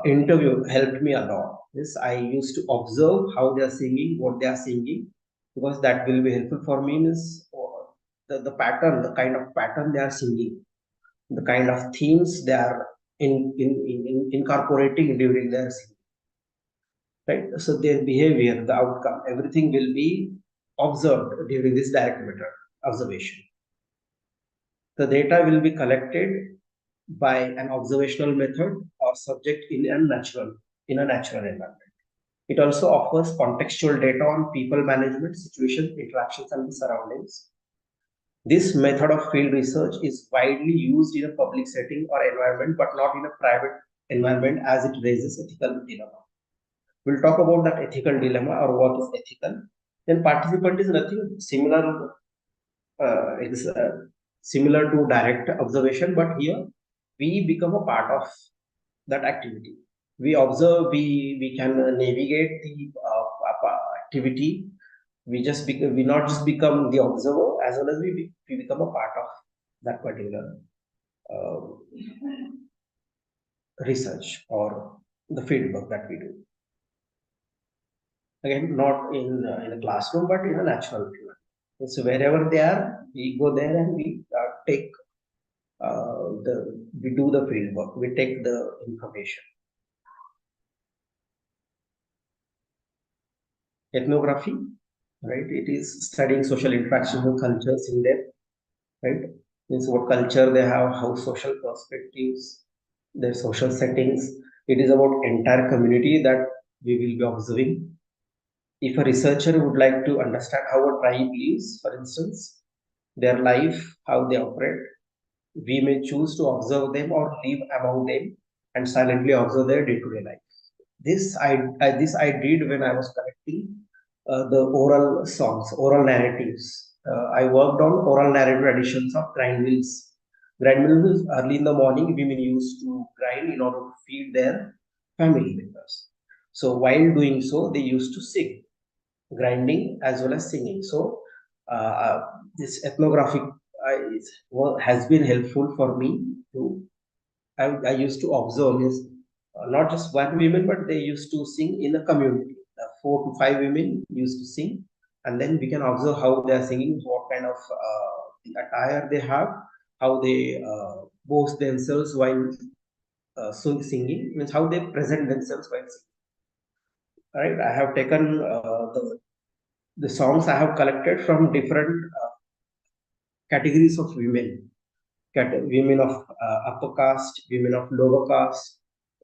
[SPEAKER 4] interview helped me a lot. This I used to observe how they are singing, what they are singing, because that will be helpful for me. Is the pattern, the kind of pattern they are singing, the kind of themes they are incorporating during their singing, right? So their behavior, the outcome, everything will be observed during this direct method observation. The data will be collected by an observational method or subject in a natural environment. It also offers contextual data on people management, situations, interactions, and the surroundings. This method of field research is widely used in a public setting or environment, but not in a private environment, as it raises ethical dilemma. We'll talk about that ethical dilemma or what is ethical. Then participant is nothing similar, similar to direct observation, but here we become a part of that activity. We observe, we can navigate the activity. We not just become the observer, as well as we become a part of that particular uh, research or the fieldwork that we do. Again, not in a classroom, but in a natural environment. So wherever they are, we go there and we take we do the fieldwork. We take the information. Ethnography, right? It is studying social interactions with cultures in depth, right? Means what culture they have, how social perspectives, their social settings. It is about entire community that we will be observing. If a researcher would like to understand how a tribe lives, for instance, their life, how they operate, we may choose to observe them or live among them and silently observe their day-to-day life. This I did when I was collecting the oral songs, oral narratives. I worked on oral narrative editions of grind mills. Grind mills early in the morning, women used to grind in order to feed their family members. So while doing so, they used to sing, grinding as well as singing. So this ethnographic has been helpful for me to. I used to observe is not just one women, but they used to sing in the community. 4 to 5 women used to sing, and then we can observe how they are singing, what kind of the attire they have, how they boast themselves while singing, means how they present themselves while singing. Right, I have taken the songs I have collected from different categories of women, women of upper caste, women of lower caste,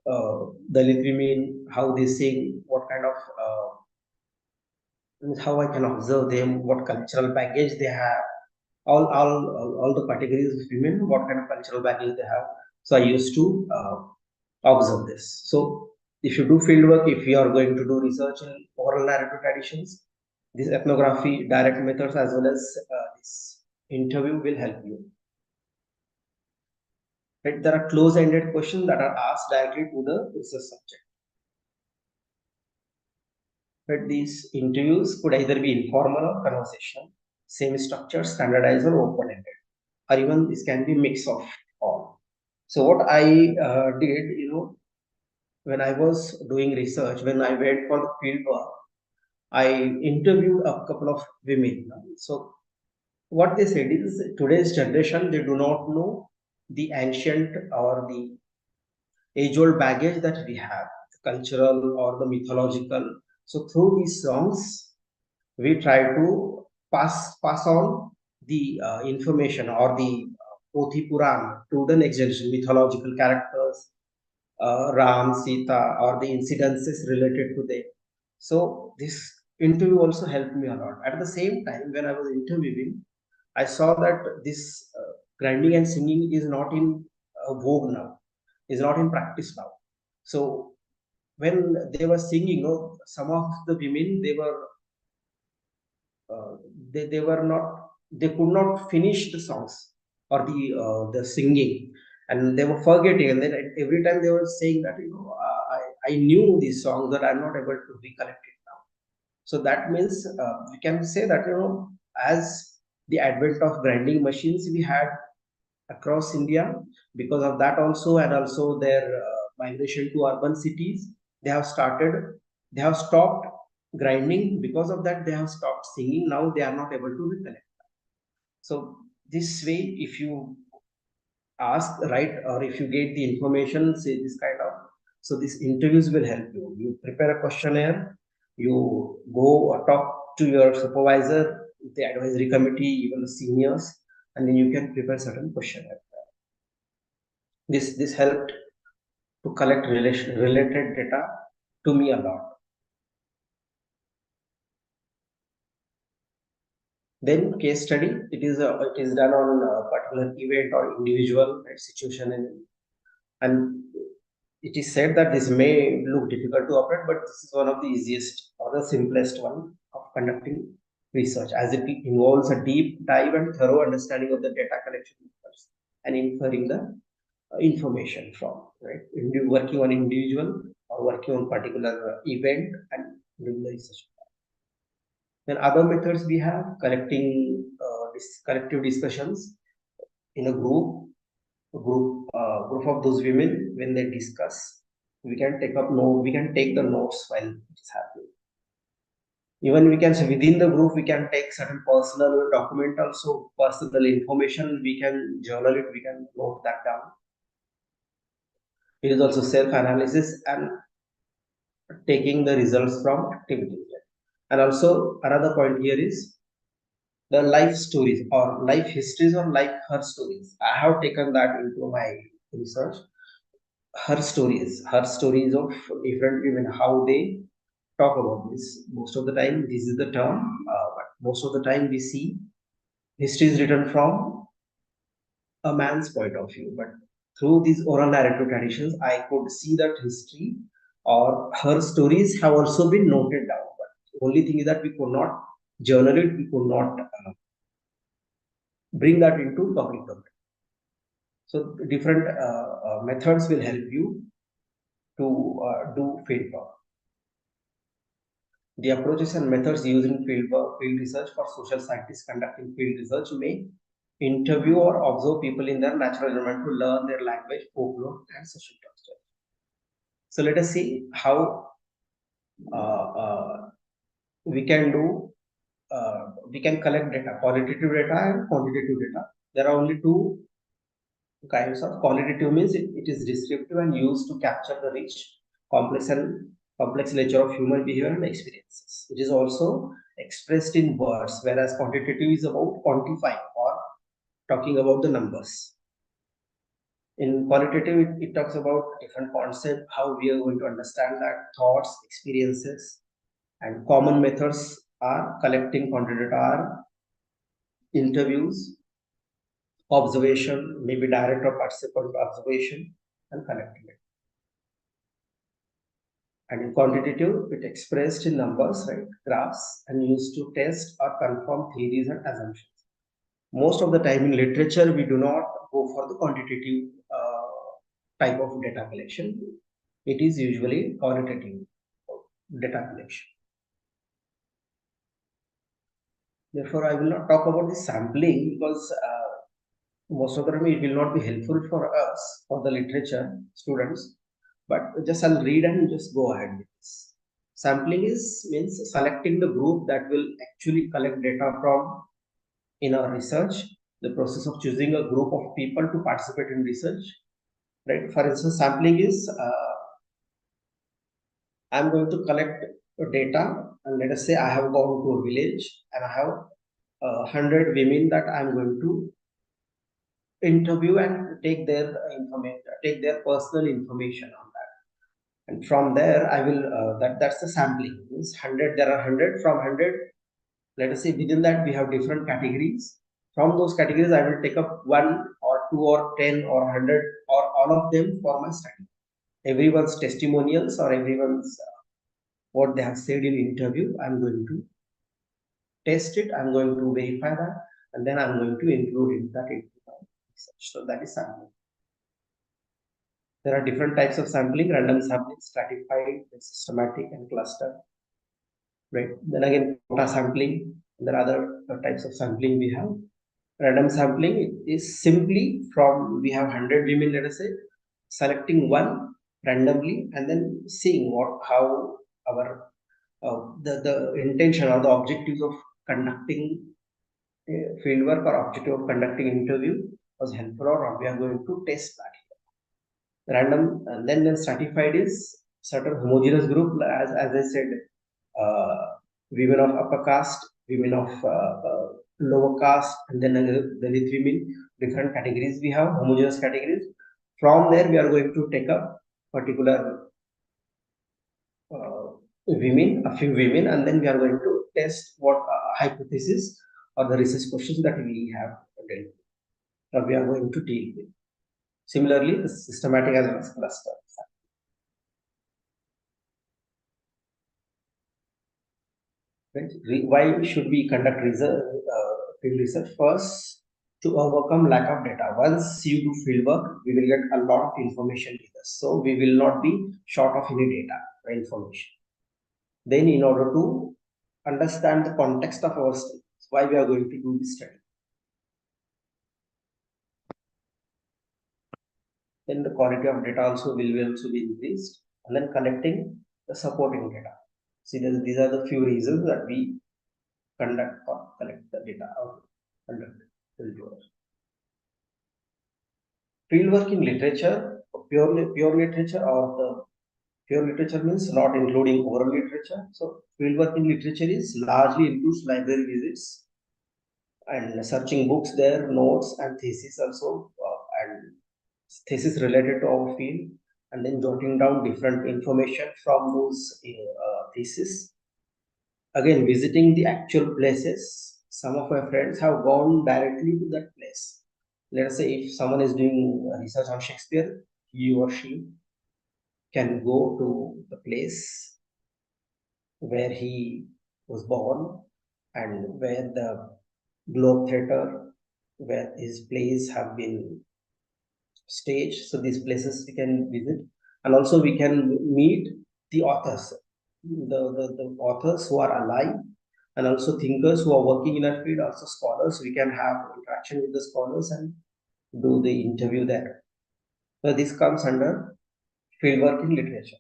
[SPEAKER 4] Dalit women, how they sing, what kind of, how I can observe them, what cultural baggage they have, all the categories of women, what kind of cultural baggage they have. So I used to observe this. So if you do field work, if you are going to do research in oral narrative traditions, this ethnography, direct methods, as well as this interview will help you. Right? There are close-ended questions that are asked directly to the research subject. Right? These interviews could either be informal or conversational, semi-structured, standardized, or open-ended, or even this can be mix of all. So what I did, when I was doing research, when I went for the field work, I interviewed a couple of women. So what they said is today's generation, they do not know the ancient or the age-old baggage that we have, the cultural or the mythological. So through these songs, we try to pass on the information or the Pothi Puran to the next generation, mythological characters, Ram, Sita, or the incidences related to them. So this interview also helped me a lot. At the same time, when I was interviewing, I saw that this grinding and singing is not in vogue now, is not in practice now. So when they were singing, some of the women, uh, they were not, they could not finish the songs or the singing, and they were forgetting, and then every time they were saying that, I knew these songs, but I'm not able to recollect it now. So that means we can say that, as the advent of grinding machines we had across India. Because of that also, and also their migration to urban cities, they have stopped grinding. Because of that, they have stopped singing. Now they are not able to recollect. So this way, if you ask right, or if you get the information, say this kind of, so these interviews will help you. You prepare a questionnaire, you go or talk to your supervisor, the advisory committee, even the seniors, and then you can prepare certain questionnaire. This helped to collect related data to me a lot. Then case study, it is done on a particular event or individual situation, and it is said that this may look difficult to operate, but this is one of the easiest or the simplest one of conducting research, as it involves a deep dive and thorough understanding of the data collection methods and inferring the information from, right? Working on individual or working on particular event and doing the research. Then other methods we have collecting collective discussions in a group of those women. When they discuss, we can take the notes while it is happening. Even we can say within the group, we can take certain personal document, also personal information, we can journal it, we can note that down. It is also self-analysis and taking the results from activities. And also another point here is the life stories or life histories or like her stories. I have taken that into my research. Her stories of different women, how they talk about this. Most of the time, this is the term, but most of the time we see history is written from a man's point of view. But through these oral narrative traditions, I could see that history or her stories have also been noted down. But the only thing is that we could not journal it, we could not bring that into public domain. So different methods will help you to do fieldwork. The approaches and methods used in field research for social scientists conducting field research may interview or observe people in their natural environment to learn their language, folklore, and social structure. So let us see how we can do. We can collect data, qualitative data and quantitative data. There are only two kinds of. Qualitative means it is descriptive and used to capture the rich, complex nature of human behavior and experiences. It is also expressed in words, whereas quantitative is about quantifying or talking about the numbers. In qualitative, it talks about different concepts, how we are going to understand that, thoughts, experiences, and common methods are collecting quantitative data are interviews, observation, maybe direct or participant observation, and collecting it. And in quantitative, it expressed in numbers, right, graphs, and used to test or confirm theories and assumptions. Most of the time in literature, we do not go for the quantitative type of data collection. It is usually qualitative data collection. Therefore, I will not talk about the sampling because most of the time it will not be helpful for us, for the literature students, but just I'll read and just go ahead with this. Sampling means selecting the group that will actually collect data from in our research, the process of choosing a group of people to participate in research, right? For instance, sampling is I'm going to collect data, and let us say I have gone to a village and I have 100 women that I'm going to interview and take their information, take their personal information on that, and from there I will that's the sampling. Means 100, there are 100, from 100, let us say within that we have different categories. From those categories I will take up 1 or 2 or 10 or 100 or all of them for my study. Everyone's testimonials or everyone's what they have said in interview, I'm going to test it, I'm going to verify that, and then I'm going to include in that into my research. So that is sampling. There are different types of sampling: random sampling, stratified, systematic, and cluster. Right. Then again, quota sampling. There are other types of sampling we have. Random sampling is simply from, we have 100 women, let us say, selecting one randomly and then seeing how our the intention or the objectives of conducting field work or objective of conducting interview was helpful or not. We are going to test that. Random, and then stratified is certain homogeneous group, as I said, uh, women of upper caste, women of lower caste, and then Dalit women, different categories we have, homogeneous categories. From there, we are going to take up particular women, a few women, and then we are going to test what hypothesis or the research questions that we have dealt with, or we are going to deal with. Similarly, the systematic as well as cluster. Right? Why should we conduct field research? First, to overcome lack of data. Once you do field work, we will get a lot of information with us. So we will not be short of any data or information. Then in order to understand the context of our study, why we are going to do this study. Then the quality of data also will also be increased, and then collecting the supporting data. See, these are the few reasons that we conduct or collect the data or conduct field work. Field work in literature, pure literature, or the pure literature means not including oral literature. So field work in literature is largely includes library visits and searching books there, notes and thesis also, and thesis related to our field, and then jotting down different information from those thesis. Again, visiting the actual places. Some of my friends have gone directly to that place. Let's say if someone is doing research on Shakespeare, he or she can go to the place where he was born and where the Globe Theatre, where his plays have been staged. So these places we can visit, and also we can meet the authors, the authors who are alive, and also thinkers who are working in that field, also scholars. We can have interaction with the scholars and do the interview there. So this comes under fieldwork in literature.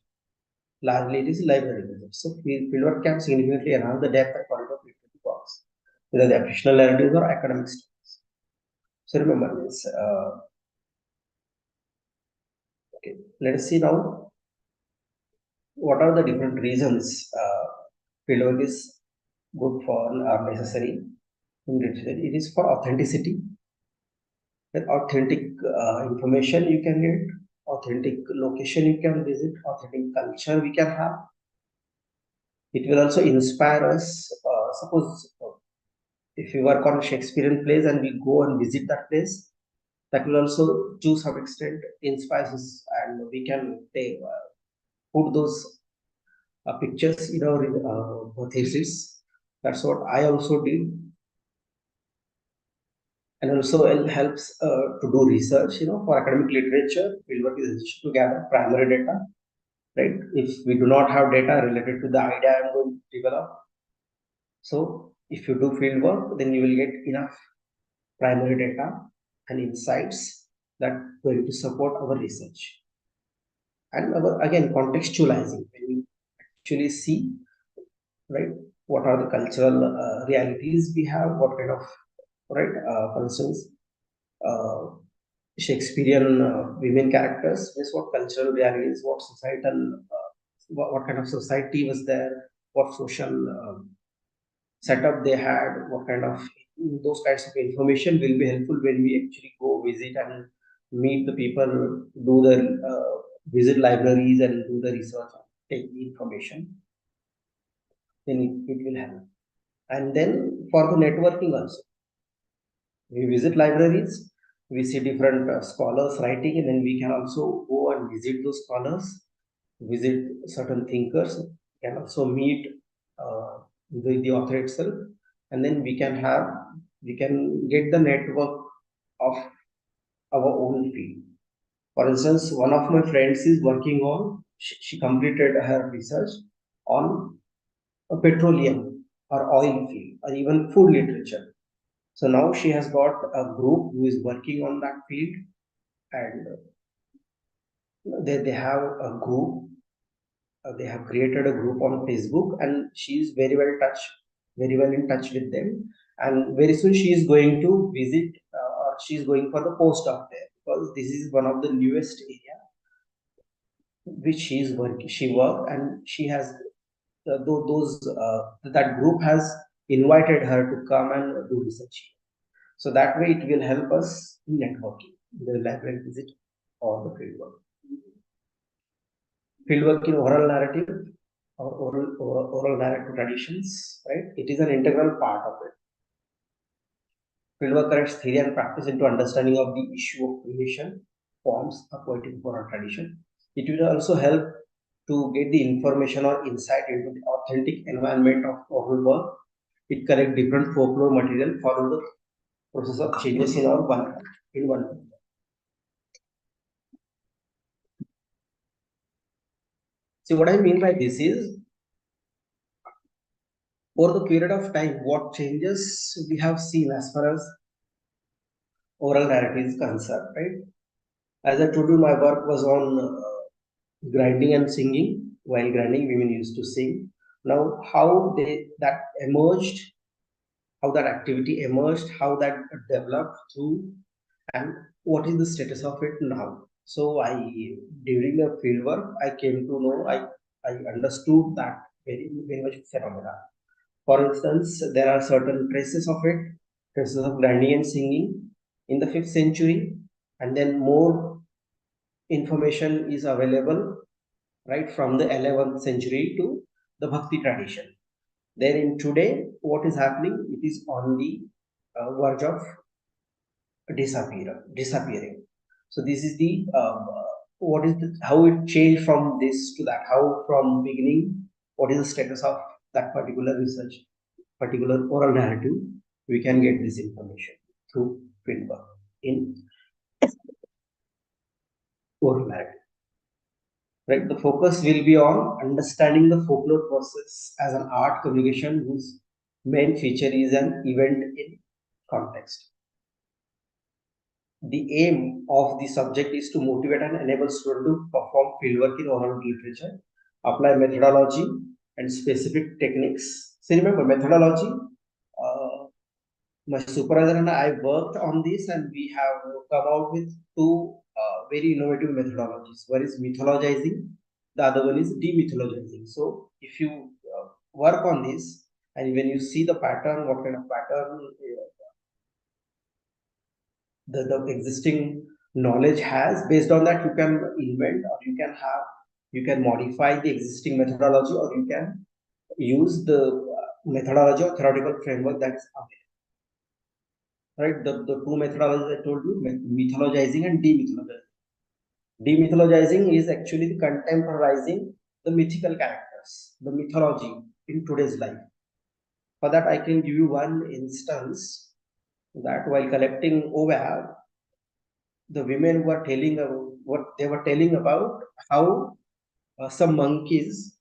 [SPEAKER 4] Largely it is library visits. So fieldwork can significantly enhance the depth and quality of literature works, whether they are fictional narratives or academic studies. So remember this. Okay, let us see now what are the different reasons fieldwork is good for or necessary in literature. It is for authenticity. With authentic information you can get, authentic location you can visit, authentic culture we can have. It will also inspire us. Suppose if we work on Shakespearean plays and we go and visit that place, that will also to some extent inspire us, and we can put those pictures in our thesis. That's what I also did. And also it helps to do research, for academic literature. Fieldwork is essential to gather primary data, right? If we do not have data related to the idea I'm going to develop, so if you do fieldwork, then you will get enough primary data and insights that going to support our research. And again, contextualizing, when you actually see, right, what are the cultural realities we have, what kind of, right, for instance, Shakespearean women characters, is what cultural realities, what societal, what kind of society was there, what social setup they had, what kind of, those kinds of information will be helpful when we actually go visit and meet the people, do the visit libraries and do the research, take the information. Then it will help. And then for the networking also, we visit libraries, we see different scholars writing, and then we can also go and visit those scholars, visit certain thinkers, can also meet the author itself, and then we can get the network of our own field. For instance, one of my friends is working on, she completed her research on petroleum or oil field or even food literature. So now she has got a group who is working on that field, and they have a group. They have created a group on Facebook, and she is very well in touch with them. And very soon she is going to visit, or she is going for the postdoc there, because this is one of the newest area which she is working. She worked, and she has that group has invited her to come and do research. So that way it will help us in networking, the library visit or the fieldwork. Fieldwork in oral narrative or oral narrative traditions, right? It is an integral part of it. Fieldwork connects theory and practice into understanding of the issue of creation, forms a poetic oral tradition. It will also help to get the information or insight into the authentic environment of oral work. It collects different folklore material for the process of changes in our one. See, what I mean by this is, over the period of time, what changes we have seen as far as oral narrative is concerned, right? As I told you, my work was on grinding and singing. While grinding, women used to sing. Now, how that emerged, how that activity emerged, how that developed through, and what is the status of it now. So during the field work, I came to know, I understood that very much phenomena. For instance, there are certain traces of it, traces of grinding and singing in the 5th century, and then more information is available right from the 11th century to the Bhakti tradition. Then in today, what is happening? It is on the verge of disappearing. So this is the how it changed from this to that. How from beginning, what is the status of that particular research, particular oral narrative? We can get this information through fieldwork in oral narrative. Right, the focus will be on understanding the folklore process as an art communication whose main feature is an event in context. The aim of the subject is to motivate and enable students to perform fieldwork in oral literature, apply methodology and specific techniques. So remember, methodology, my supervisor and I worked on this, and we have come out with two very innovative methodologies. One is mythologizing, the other one is demythologizing. So if you work on this, and when you see the pattern, what kind of pattern the existing knowledge has, based on that you can invent, or you can modify the existing methodology, or you can use the methodology or theoretical framework that is available. Right, the two methodologies I told you, mythologizing and demythologizing. Demythologizing is actually the contemporizing the mythical characters, the mythology in today's life. For that, I can give you one instance that while collecting OVAB, the women were telling what they were telling about how some monkeys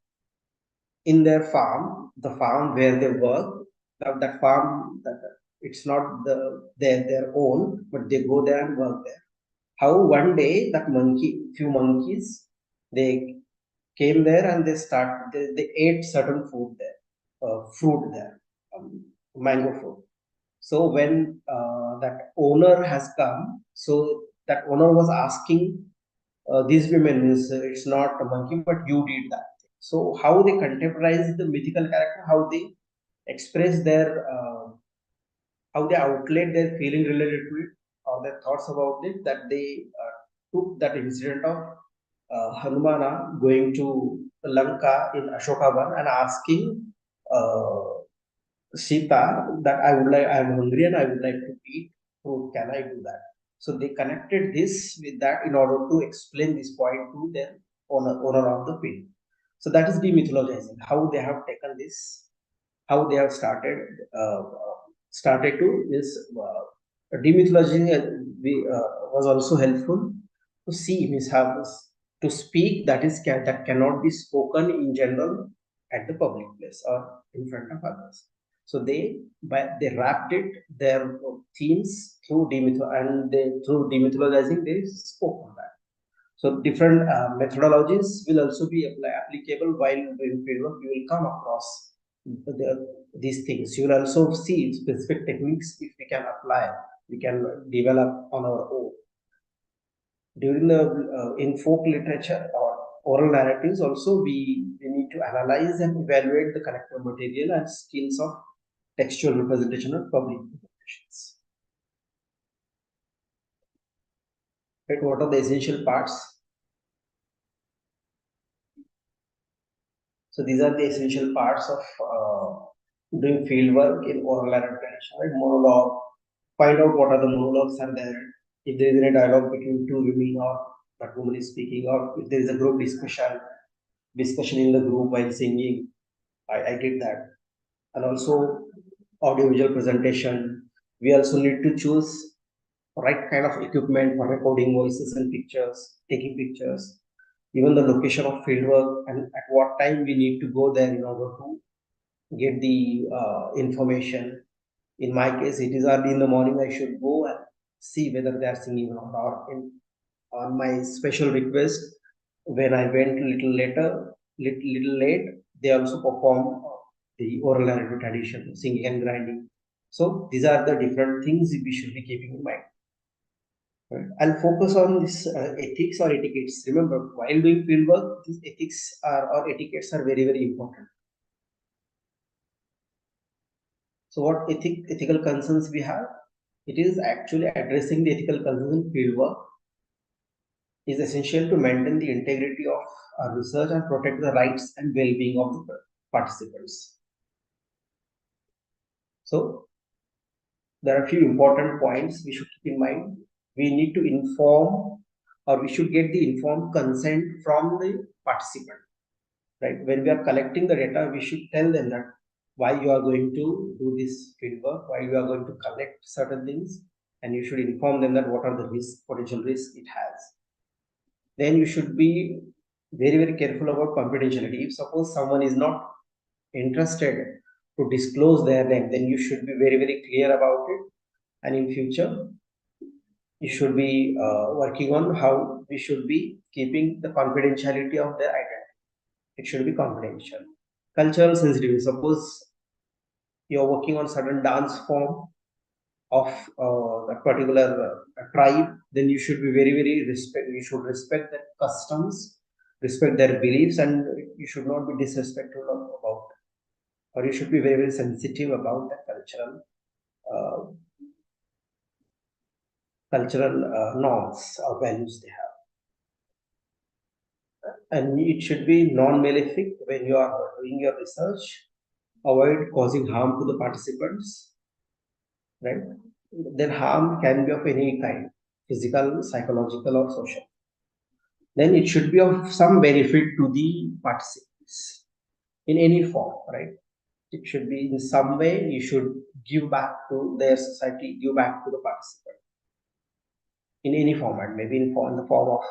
[SPEAKER 4] in their farm, the farm where they work, that farm, it's not their own, but they go there and work there. How one day that few monkeys, they came there and they ate certain food there, fruit there, mango fruit. So when that owner has come, so that owner was asking these women, it's not a monkey, but you did that. So how they contemporize the mythical character, how they express how they outlet their feeling related to it, or their thoughts about it, that they took that incident of Hanumana going to Lanka in Ashokavan and asking Sita that I am hungry and I would like to eat fruit. Can I do that? So they connected this with that in order to explain this point to their owner of the field. So that is demythologizing, how they have taken this, how they have started to this demythologizing was also helpful to see means how to speak that cannot be spoken in general at the public place or in front of others. So they wrapped their themes through through demythologizing they spoke on that. So different methodologies will also be applicable while doing fieldwork. You will come across these things. You will also see specific techniques if we can apply, we can develop on our own. During the in folk literature or oral narratives also we need to analyze and evaluate the connector material and skills of textual representation of public presentations. Right, what are the essential parts? So these are the essential parts of doing field work in oral narration, right? Monologue, find out what are the monologues are there. If there is any dialogue between two women or that woman is speaking, or if there is a group discussion in the group while singing, I did that. And also audiovisual presentation. We also need to choose right kind of equipment for recording voices and pictures, taking pictures, even the location of fieldwork and at what time we need to go there in order to get the information. In my case, it is early in the morning. I should go and see whether they are singing or not. Or on my special request, when I went a little later, little late, they also perform the oral narrative tradition, singing and grinding. So these are the different things we should be keeping in mind. Right. I'll focus on this ethics or etiquettes. Remember, while doing fieldwork, these ethics or etiquettes are very, very important. So what ethical concerns we have? It is actually addressing the ethical concerns in fieldwork is essential to maintain the integrity of our research and protect the rights and well-being of the participants. So there are a few important points we should keep in mind. We need to inform or we should get the informed consent from the participant. Right? When we are collecting the data, we should tell them that why you are going to do this fieldwork, why you are going to collect certain things, and you should inform them that what are the potential risks it has. Then you should be very, very careful about confidentiality. If suppose someone is not interested to disclose their name, then you should be very, very clear about it. And in future, you should be working on how we should be keeping the confidentiality of their identity. It should be confidential. Cultural sensitivity. Suppose you're working on certain dance form of a particular tribe, then you should be very, very you should respect their customs, respect their beliefs, and you should not be disrespectful about, or you should be very, very sensitive about the cultural norms or values they have. And it should be non-malefic when you are doing your research. Avoid causing harm to the participants, right? Then harm can be of any kind, physical, psychological, or social. Then it should be of some benefit to the participants in any form, right? It should be in some way you should give back to their society, give back to the participant in any format, maybe in the form of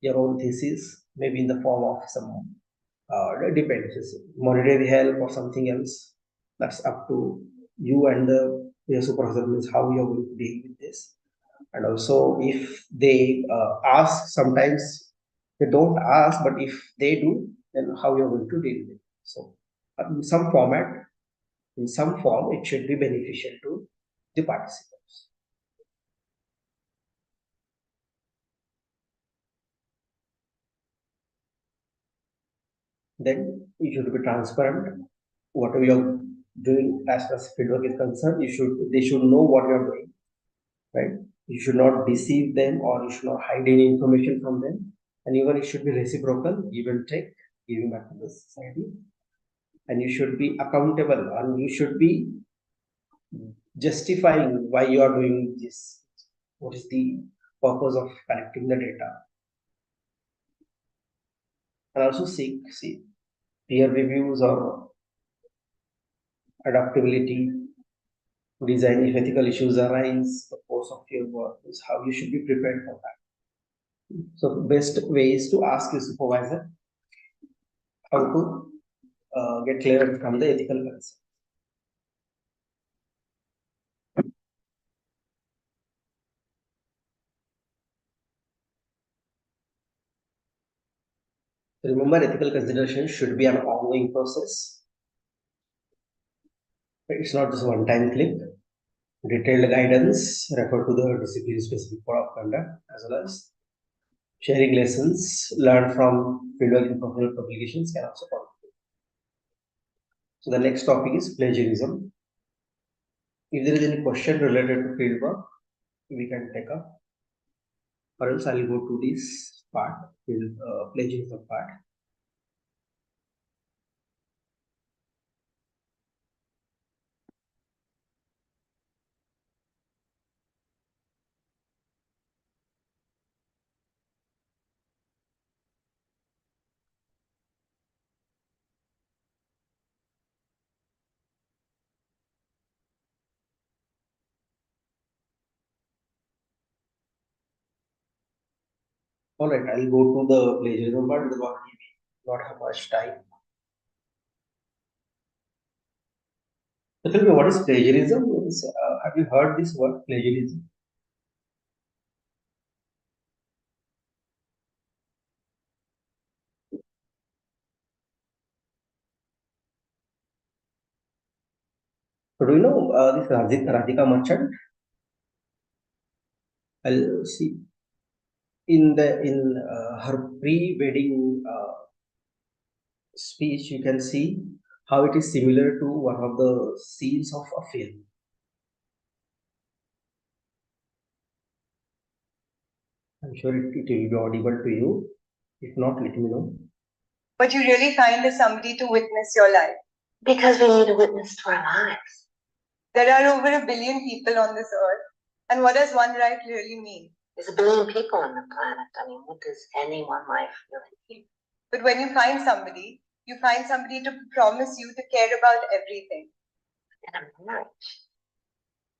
[SPEAKER 4] your own thesis, maybe in the form of some depends, monetary help or something else. That's up to you and your supervisor, means how you're going to deal with this. And also if they ask, sometimes they don't ask, but if they do, then how you're going to deal with it. So in some format, in some form, it should be beneficial to the participants. Then you should be transparent. Whatever you're doing as far as fieldwork is concerned, they should know what you're doing, right? You should not deceive them or you should not hide any information from them. And even it should be reciprocal, give and take, giving back to the society. And you should be accountable and you should be justifying why you are doing this. What is the purpose of collecting the data? And also seek peer reviews or adaptability to design. If ethical issues arise, the course of your work is how you should be prepared for that. So best way is to ask your supervisor how to get clearance from the ethical concerns. Remember, ethical consideration should be an ongoing process. It's not just one-time click. Detailed guidance refer to the discipline-specific code of conduct, as well as sharing lessons learned from fieldwork in professional publications can also contribute. So the next topic is plagiarism. If there is any question related to fieldwork, we can take up, or else I will go to this part, plagiarism part. All right, I'll go to the plagiarism part because we not have much time. So tell me, what is plagiarism? Have you heard this word, plagiarism? So do you know this Radhika Merchant? I'll see in her pre-wedding speech. You can see how it is similar to one of the scenes of a film. I'm sure it will be audible to you. If not, let me know.
[SPEAKER 5] But you really find somebody to witness your life.
[SPEAKER 6] Because we need a witness to our lives.
[SPEAKER 5] There are over 1 billion people on this earth. And what does one life really mean?
[SPEAKER 6] There's 1 billion people on the planet. I mean, what does any one life really mean?
[SPEAKER 5] But when you find somebody to promise you to care about everything.
[SPEAKER 6] In a marriage,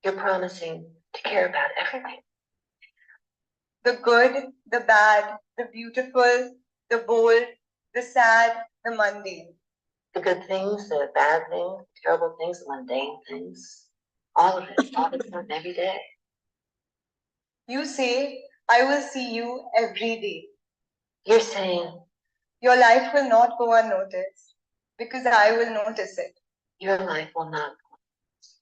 [SPEAKER 6] you're promising to care about everything.
[SPEAKER 5] The good, the bad, the beautiful, the bold, the sad, the mundane.
[SPEAKER 6] The good things, the bad things, the terrible things, the mundane things. All of it, all the time, every day.
[SPEAKER 5] You say, I will see you every day.
[SPEAKER 6] You're saying
[SPEAKER 5] your life will not go unnoticed because I will notice it.
[SPEAKER 6] Your life will not go unnoticed.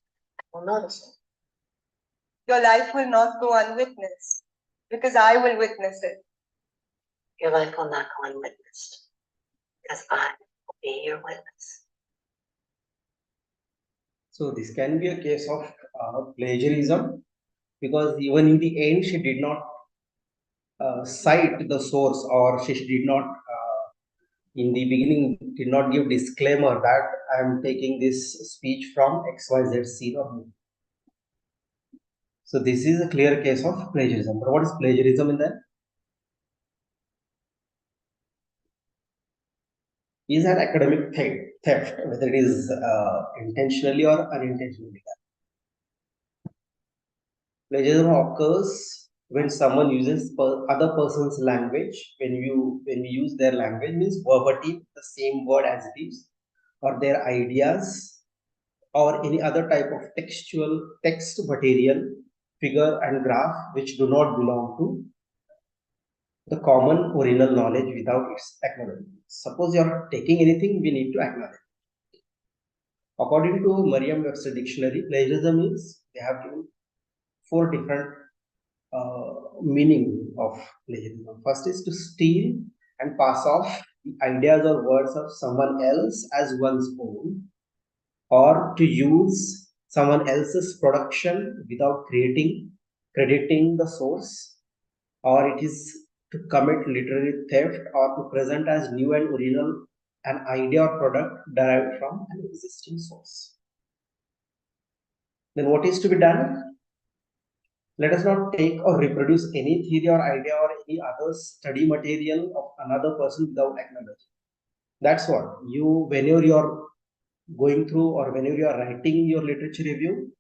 [SPEAKER 6] I will notice it.
[SPEAKER 5] Your life will not go unwitnessed because I will witness it.
[SPEAKER 6] Your life will not go unwitnessed because I will be your witness.
[SPEAKER 4] So this can be a case of plagiarism, because even in the end she did not cite the source, or she did not in the beginning did not give disclaimer that I am taking this speech from XYZ scene or movie. So this is a clear case of plagiarism. But what is plagiarism in that? Is an academic theft, whether it is intentionally or unintentionally done. Plagiarism occurs when someone uses other person's language. When we use their language, means verbatim the same word as it is, or their ideas, or any other type of text material, figure and graph which do not belong to the common original knowledge without its acknowledgement. Suppose you are taking anything, we need to acknowledge. According to Merriam-Webster dictionary, plagiarism means they have given 4 different meaning of plagiarism. First is to steal and pass off the ideas or words of someone else as one's own, or to use someone else's production without crediting the source, or it is to commit literary theft or to present as new and original an idea or product derived from an existing source. Then what is to be done? Let us not take or reproduce any theory or idea or any other study material of another person without acknowledging. That's what whenever you are going through or whenever you are writing your literature review,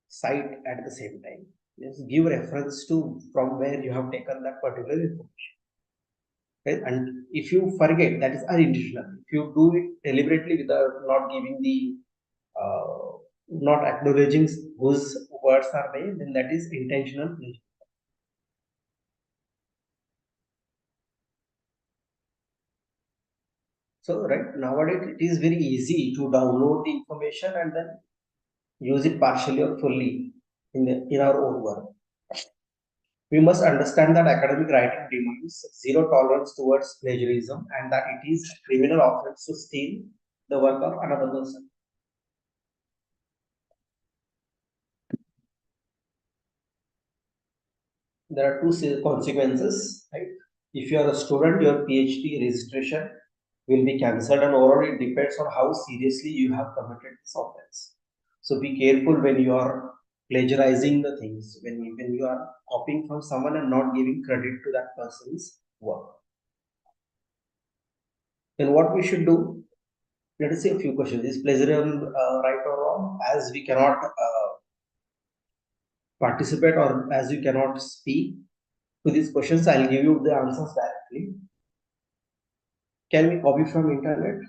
[SPEAKER 4] cite at the same time. Just give reference to from where you have taken that particular information. Right? And if you forget, that is unintentional. If you do it deliberately without not giving the not acknowledging whose words are they, then that is intentional plagiarism. So right nowadays it is very easy to download the information and then use it partially or fully in our own work. We must understand that academic writing demands zero tolerance towards plagiarism and that it is a criminal offense to steal the work of another person. There are two consequences, right? If you are a student, your PhD registration will be cancelled, and overall it depends on how seriously you have committed this offense. So be careful when you are plagiarizing the things, when you are copying from someone and not giving credit to that person's work. Then what we should do? Let us see a few questions. Is plagiarism right or wrong? As we cannot participate or as we cannot speak to these questions, I'll give you the answers directly. Can we copy from internet?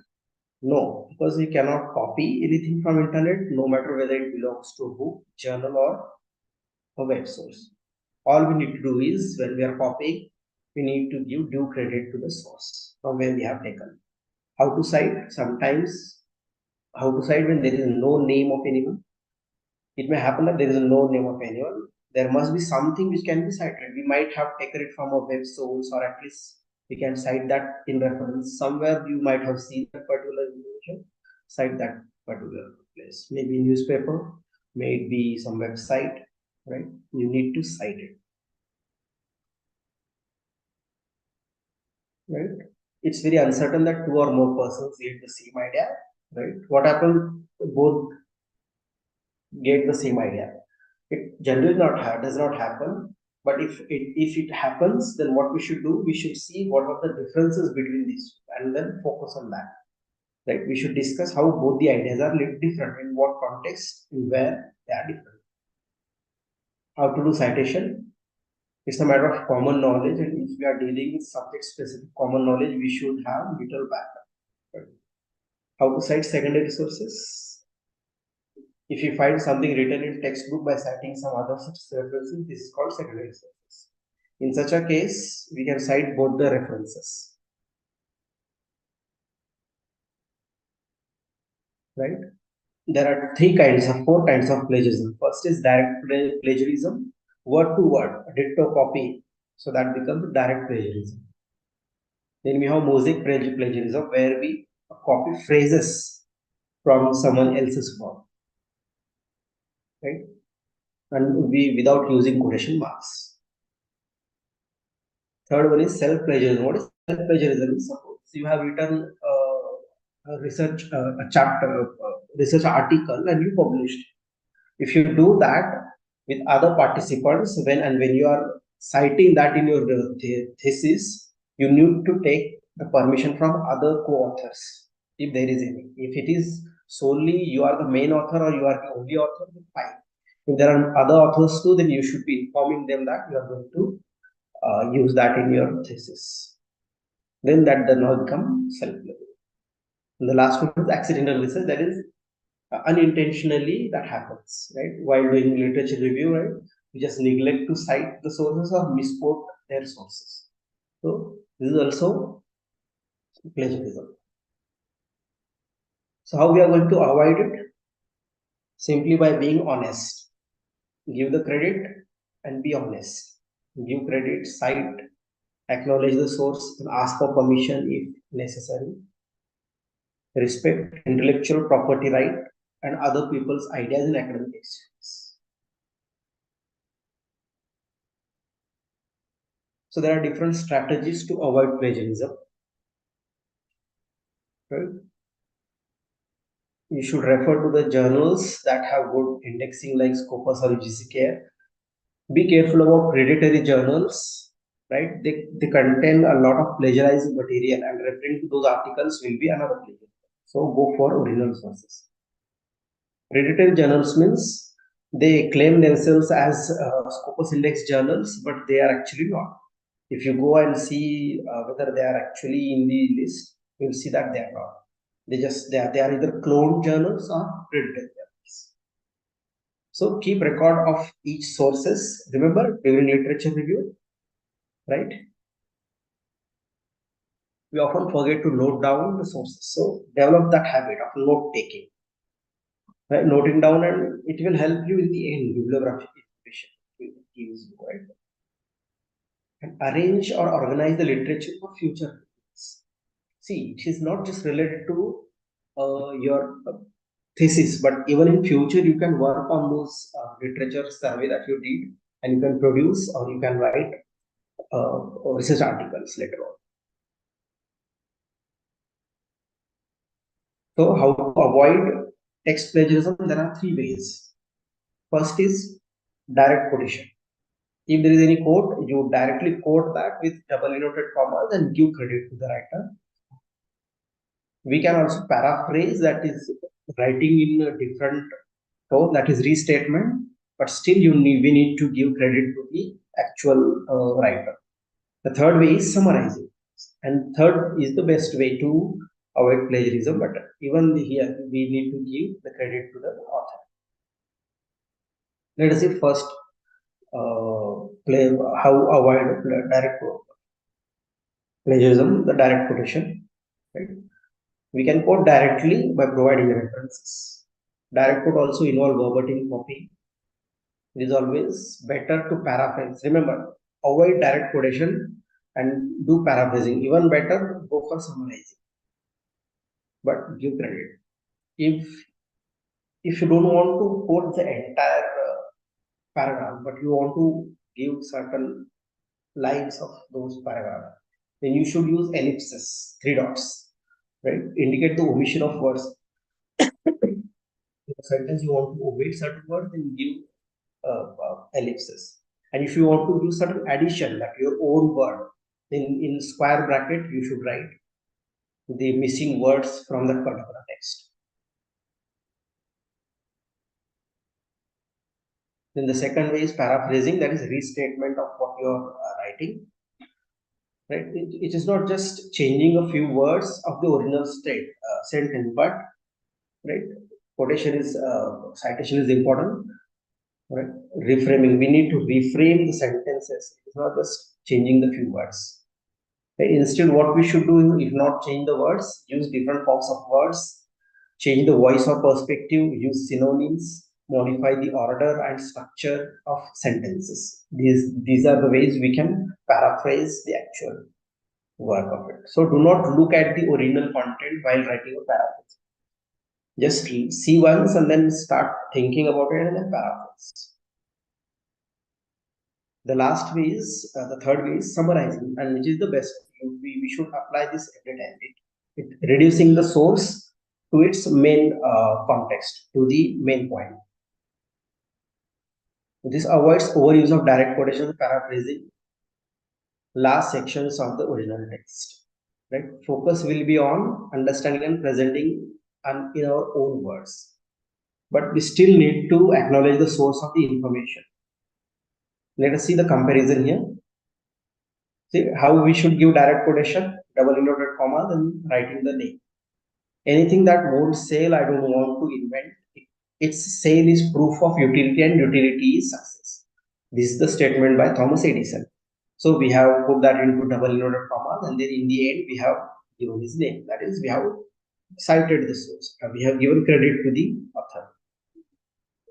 [SPEAKER 4] No, because we cannot copy anything from internet, no matter whether it belongs to a book, journal, or a web source. All we need to do is when we are copying, we need to give due credit to the source from where we have taken. How to cite? Sometimes how to cite when there is no name of anyone. It may happen that there is no name of anyone. There must be something which can be cited. We might have taken it from a web source, or at least we can cite that in reference. Somewhere you might have seen that particular information, cite that particular place. Maybe newspaper, maybe some website, right? You need to cite it, right? It's very uncertain that two or more persons get the same idea, right? What happens? Both get the same idea. It generally does not happen. But if it happens, then what we should do, we should see what are the differences between these and then focus on that. Right? We should discuss how both the ideas are little different, in what context, and where they are different. How to do citation? It's a matter of common knowledge, and if we are dealing with subject specific common knowledge, we should have little background. Right? How to cite secondary sources? If you find something written in textbook by citing some other such references, this is called secondary sources. In such a case, we can cite both the references. Right? There are four kinds of plagiarism. First is direct plagiarism, word to word, ditto copy. So that becomes direct plagiarism. Then we have mosaic plagiarism, where we copy phrases from someone else's work. Right? And we without using quotation marks. Third one is self-plagiarism. What is self-plagiarism? Suppose you have written a research a chapter, research article, and you published. If you do that with other participants, when you are citing that in your thesis, you need to take the permission from other co-authors, if there is any. If it is solely you are the main author or you are the only author, then fine. If there are other authors too, then you should be informing them that you are going to use that in your thesis. Then that does not become self-learning. And the last one is accidental research, that is unintentionally that happens, right? While doing literature review, right? We just neglect to cite the sources or misquote their sources. So this is also plagiarism. So how we are going to avoid it? Simply by being honest. Give the credit and be honest. Give credit, cite, acknowledge the source, and ask for permission if necessary. Respect intellectual property right and other people's ideas in academic exchanges. So there are different strategies to avoid plagiarism. Right? You should refer to the journals that have good indexing like Scopus or GCCare. Be careful about predatory journals, right? They contain a lot of plagiarized material, and referring to those articles will be another plagiarism. So go for original sources. Predatory journals means they claim themselves as Scopus index journals, but they are actually not. If you go and see whether they are actually in the list, you will see that they are not. They are either cloned journals or predatory journals. So keep record of each sources. Remember during literature review, right? we often forget to note down the sources. So develop that habit of note taking, right? Noting down, and it will help you in the end. Bibliographic information it gives you, right? And arrange or organize the literature for future reference. See, it is not just related to your thesis, but even in future you can work on those literature survey that you did, and you can produce or you can write research articles later on. So how to avoid text plagiarism? There are three ways. First is direct quotation. If there is any quote, you directly quote that with double inverted commas and give credit to the writer. We can also paraphrase, that is writing in a different tone, that is restatement, but still we need to give credit to the actual writer. The third way is summarizing, and third is the best way to avoid plagiarism, but even here we need to give the credit to the author. Let us see first how avoid direct plagiarism, the direct quotation, right? We can quote directly by providing references. Direct quote also involve verbatim copy. It is always better to paraphrase. Remember, avoid direct quotation and do paraphrasing. Even better, go for summarizing. But give credit. If you don't want to quote the entire paragraph, but you want to give certain lines of those paragraphs, then you should use ellipses, three dots, right? Indicate the omission of words. In a sentence you want to omit certain words, then give ellipses. And if you want to do certain addition, like your own word, then in square bracket you should write the missing words from that particular text. Then the second way is paraphrasing, that is restatement of what you are writing. Right? It is not just changing a few words of the original sentence, but right, quotation is citation is important. Right? Reframing. We need to reframe the sentences. It's not just changing the few words. Okay? Instead, what we should do is not change the words, use different forms of words, change the voice or perspective, use synonyms, modify the order and structure of sentences. These are the ways we can paraphrase the actual work of it. So do not look at the original content while writing a paraphrase. Just see once and then start thinking about it and then paraphrase. The last way is, the third way is summarizing, and which is the best. We should apply this every time. Reducing the source to its main context, to the main point. This avoids overuse of direct quotations, paraphrasing last sections of the original text. Right? Focus will be on understanding and presenting in our own words. But we still need to acknowledge the source of the information. Let us see the comparison here. See how we should give direct quotation, double inverted comma, then writing the name. Anything that won't sell, I don't want to invent. Its sale is proof of utility and utility is success. This is the statement by Thomas Edison. So we have put that into double inverted commas, and then in the end we have given his name. That is, we have cited the source. We have given credit to the author.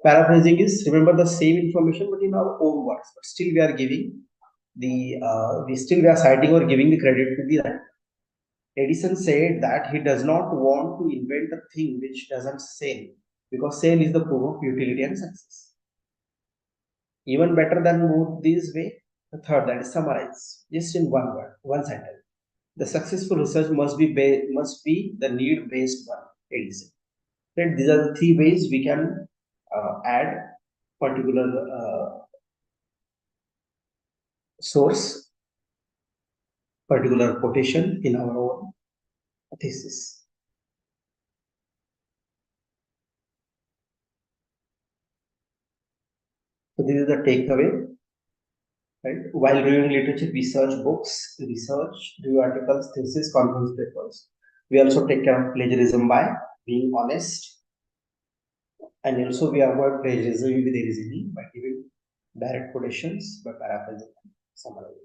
[SPEAKER 4] Paraphrasing is, remember, the same information but in our own words, but still we are giving the we are citing or giving the credit to the writer. Edison said that he does not want to invent a thing which doesn't sell, because sale is the proof of utility and success. Even better than both these way, the third, that is summarize, just in one word, one sentence. The successful research must be the need-based one. Edison. Right? These are the three ways we can add particular source, particular quotation in our own thesis. So this is the takeaway. Right? While reviewing literature, we search books, review articles, thesis, conference papers. We also take care of plagiarism by being honest, and also we avoid plagiarism if there is any by giving direct quotations, by paraphrasing, summarizing.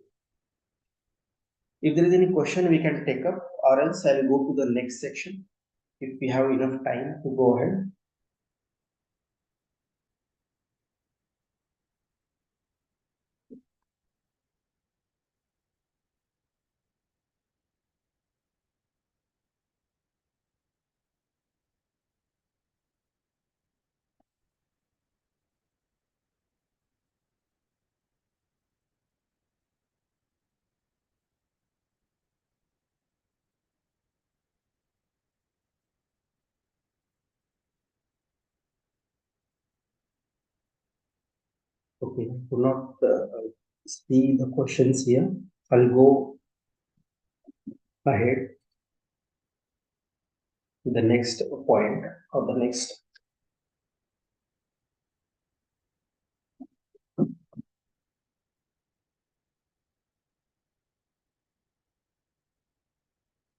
[SPEAKER 4] If there is any question, we can take up, or else I'll go to the next section if we have enough time to go ahead. Okay, I do not see the questions here. I'll go ahead to the next point or the next.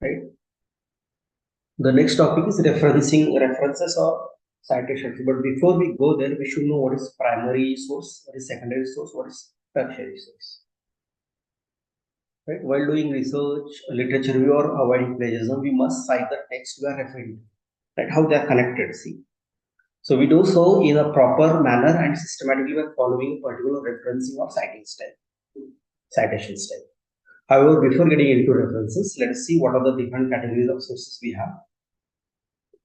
[SPEAKER 4] Right. The next topic is references or citations. But before we go there, we should know what is primary source, what is secondary source, what is tertiary source. Right? While doing research, literature review, or avoiding plagiarism, we must cite the text we are referring to. Right? How they are connected. See. So we do so in a proper manner and systematically by following a particular referencing or citation style. However, before getting into references, let us see what are the different categories of sources we have.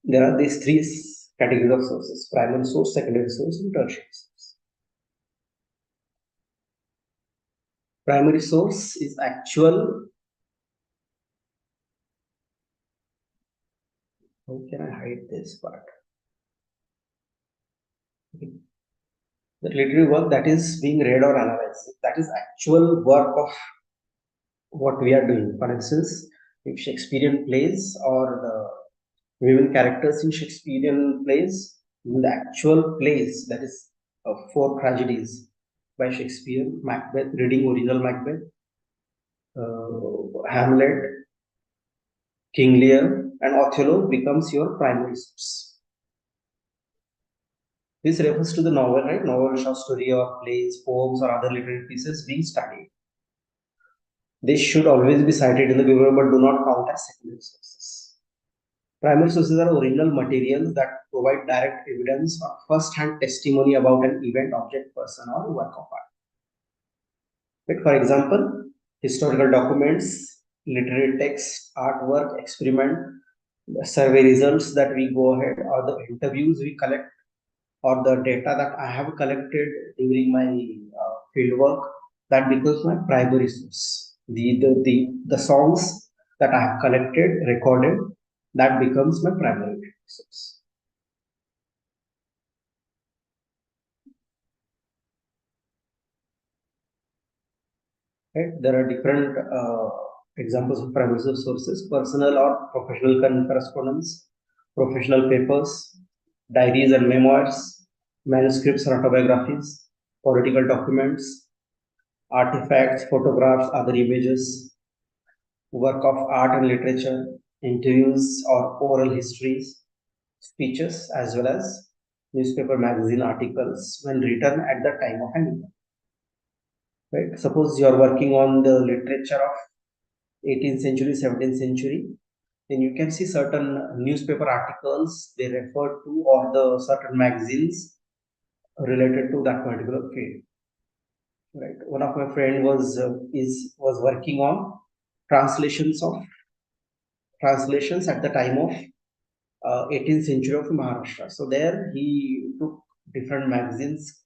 [SPEAKER 4] There are these three categories of sources: primary source, secondary source, and tertiary source. Primary source is actual. How can I hide this part? Okay. The literary work that is being read or analyzed, that is actual work of what we are doing. For instance, if Shakespearean plays or the women characters in Shakespearean plays, in the actual plays, that is four tragedies by Shakespeare: Macbeth, reading original Macbeth, Hamlet, King Lear, and Othello becomes your primary source. This refers to the novel, right? Novel, short story, or plays, poems, or other literary pieces being studied. They should always be cited in the paper, but do not count as secondary sources. Primary sources are original materials that provide direct evidence or first-hand testimony about an event, object, person, or work of art. Like, for example, historical documents, literary text, artwork, experiment, survey results that we go ahead, or the interviews we collect, or the data that I have collected during my field work, that becomes my primary source. The songs that I have collected, recorded, that becomes my primary source. Right? There are different examples of primary sources: personal or professional correspondence, professional papers, diaries and memoirs, manuscripts or autobiographies, political documents, artifacts, photographs, other images, work of art and literature, interviews or oral histories, speeches, as well as newspaper, magazine articles when written at the time of an event. Right? Suppose you are working on the literature of 18th century, 17th century, then you can see certain newspaper articles they refer to, or the certain magazines related to that particular field. Right. One of my friend was working on translations at the time of 18th century of Maharashtra. So there he took different magazines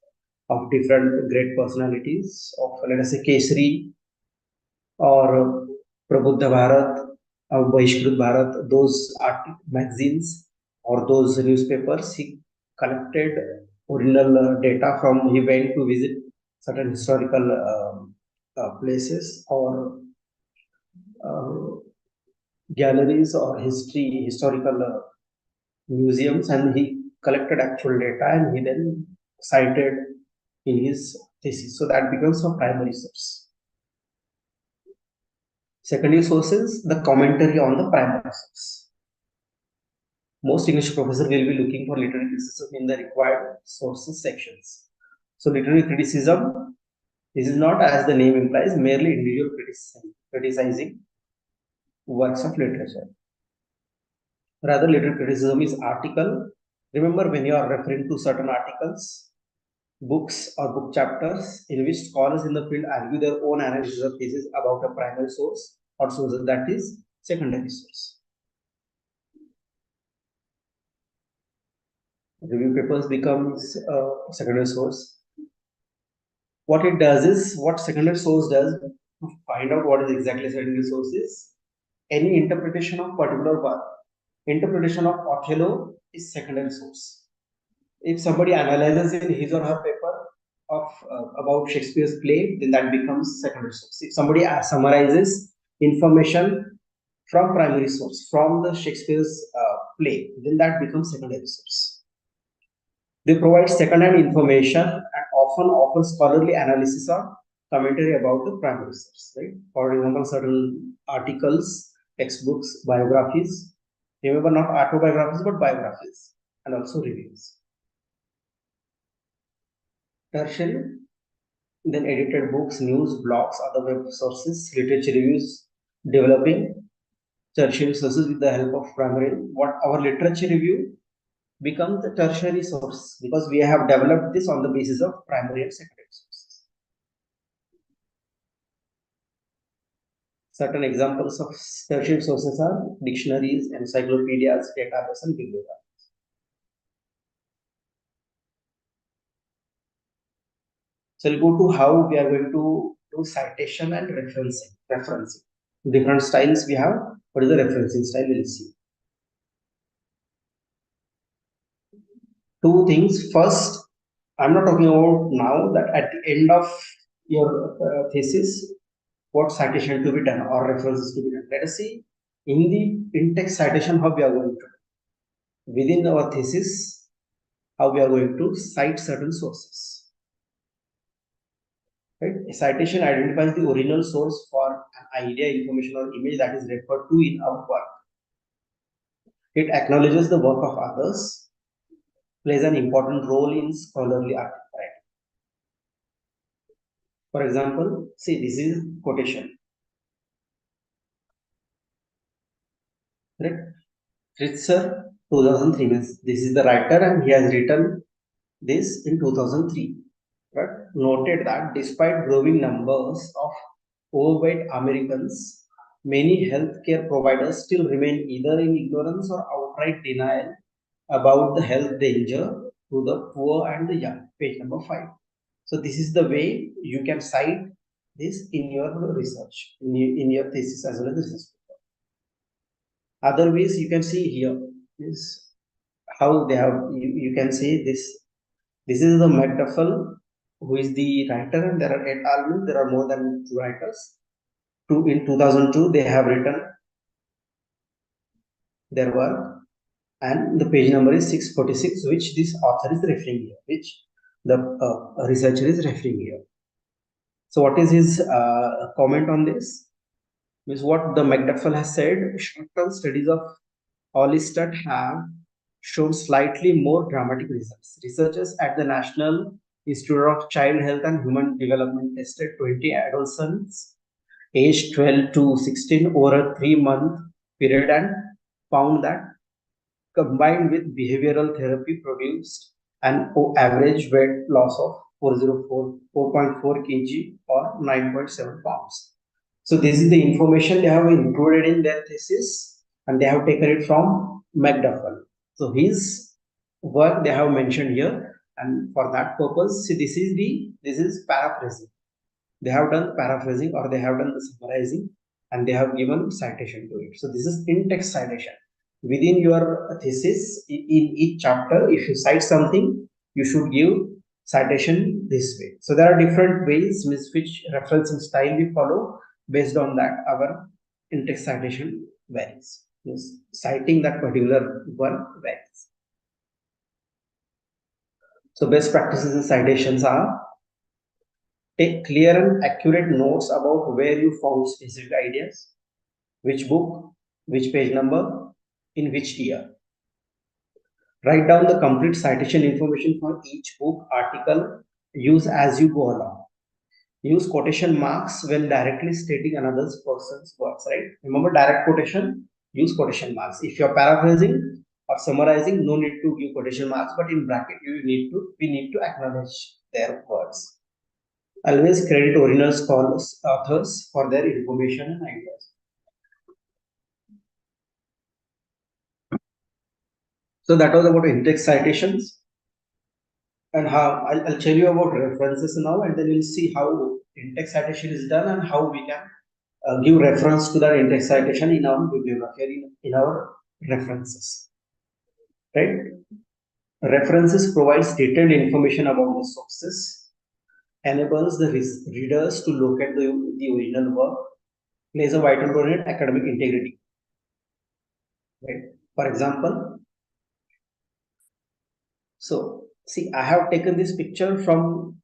[SPEAKER 4] of different great personalities of, let us say, Kesari or Prabuddha Bharat or Bahishkrut Bharat, those magazines or those newspapers. He collected original data from, he went to visit certain historical places or galleries or historical museums, and he collected actual data and he then cited in his thesis. So that becomes a primary source. Secondary sources, the commentary on the primary source. Most English professors will be looking for literary criticism in the required sources sections. So literary criticism, this is not, as the name implies, merely individual criticizing works of literature. Rather, literary criticism is article. Remember, when you are referring to certain articles, books or book chapters in which scholars in the field argue their own analysis of thesis about a primary source or source that is secondary source. Review papers becomes a secondary source. What it does is, what secondary source does to find out what is exactly secondary source is any interpretation of particular work. Interpretation of Othello is secondary source. If somebody analyzes in his or her paper of about Shakespeare's play, then that becomes secondary source. If somebody summarizes information from primary source, from the Shakespeare's play, then that becomes secondary source. They provide second-hand information and often offer scholarly analysis or commentary about the primary source. Right? For example, certain articles, textbooks, biographies. Remember, not autobiographies but biographies, and also reviews. Tertiary, then edited books, news, blogs, other web sources, literature reviews, developing tertiary sources with the help of primary. What our literature review becomes the tertiary source because we have developed this on the basis of primary and secondary sources. Certain examples of tertiary sources are dictionaries, encyclopedias, databases, and bibliographies. So we'll go to how we are going to do citation and referencing. Different styles we have. What is the referencing style? We'll see. Two things. First, I'm not talking about now that at the end of your thesis, what citation to be done or references to be done. Let us see in the in-text citation how we are going to, within our thesis, how we are going to cite certain sources. Right? A citation identifies the original source for an idea, information, or image that is referred to in our work. It acknowledges the work of others, plays an important role in scholarly article writing. For example, see, this is quotation. Right? Ritzer, 2003 means this is the writer and he has written this in 2003. But noted that despite growing numbers of overweight Americans, many healthcare providers still remain either in ignorance or outright denial about the health danger to the poor and the young. Page number 5. So this is the way you can cite this in your research, in your thesis as well as research paper. Other ways you can see here is how they have, you can see this. This is the McDuffel, who is the writer, and there are 8 albums. There are more than 2 writers. In 2002, they have written their work, and the page number is 646, which this author is referring here, which the researcher is referring here. So, what is his comment on this? Is what the McDuffel has said. Short-term studies of Hollister have shown slightly more dramatic results. Researchers at the National Institute of Child Health and Human Development tested 20 adolescents aged 12 to 16 over a 3-month period and found that combined with behavioral therapy produced an average weight loss of 4.4 kg or 9.7 pounds. So this is the information they have included in their thesis and they have taken it from McDuffel. So his work they have mentioned here, and for that purpose, see, this is paraphrasing. They have done paraphrasing or they have done the summarizing and they have given citation to it. So this is in-text citation. Within your thesis, in each chapter, if you cite something, you should give citation this way. So there are different ways which referencing style we follow. Based on that, our in-text citation varies. Yes, citing that particular work varies. So best practices in citations are: take clear and accurate notes about where you found specific ideas, which book, which page number, in which year. Write down the complete citation information for each book, article, use as you go along. use quotation marks when directly stating another person's words, right? Remember direct quotation, use quotation marks. If you're paraphrasing or summarizing, no need to give quotation marks, but in bracket we need to acknowledge their words. Always credit original scholars, authors for their information and ideas. So that was about in-text citations. And how I'll tell you about references now, and then we'll see how in-text citation is done and how we can give reference to that in-text citation in our bibliography, in our references. Right? References provides detailed information about the sources, enables the readers to locate the original work, plays a vital role in academic integrity. Right? For example, so see, I have taken this picture from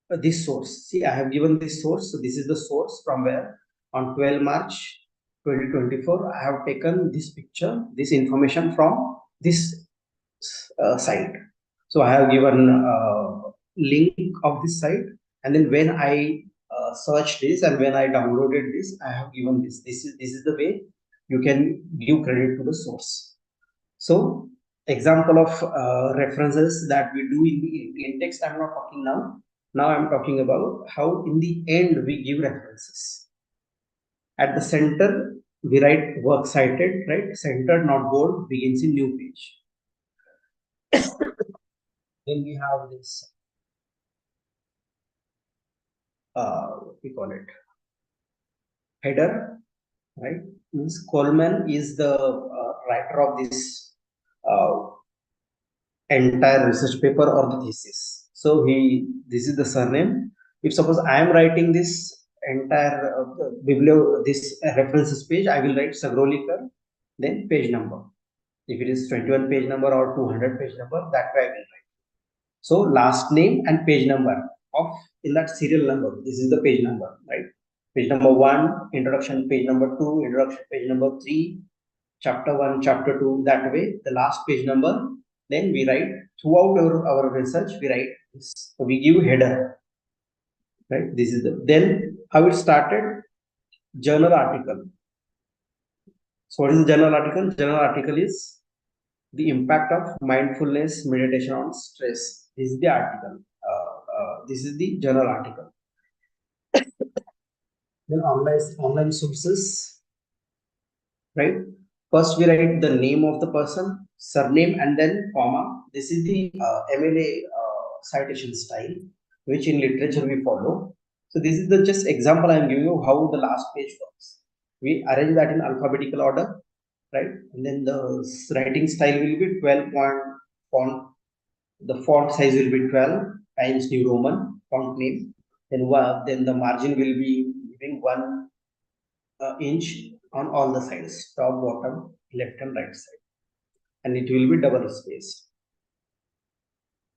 [SPEAKER 4] this source. See, I have given this source. So this is the source from where on 12 March 2024, I have taken this picture, this information from this site. So I have given link of this site, and then when I searched this and when I downloaded this, I have given this. This is the way you can give credit to the source. So example of references that we do in the in-text, I'm not talking now. Now I'm talking about how in the end we give references. At the center, we write work cited, right? Centered, not bold, begins in new page. Then we have this, what we call it, header, right? Means Coleman is the writer of this entire research paper or the thesis. So this is the surname. If suppose I am writing this entire this references page, I will write Sagrolikar, then page number. If it is 21 page number or 200 page number, that way I will write. So last name and page number of in that serial number. This is the page number, right? Page number 1, introduction, page number 2, introduction, page number 3, chapter 1, chapter 2, that way the last page number. Then we write throughout our research, we write this. So we give header, right? This is the, then how it started, journal article. So what is the journal article? Journal article is the impact of mindfulness meditation on stress. This is the article. This is the journal article. Then online sources, right? First we write the name of the person, surname, and then comma. This is the MLA citation style, which in literature we follow. So this is the just example I am giving you how the last page works. We arrange that in alphabetical order, right? And then the writing style will be 12-point font. The font size will be 12 times New Roman font name. Then the margin will be giving 1 inch on all the sides, top, bottom, left and right side, and it will be double spaced,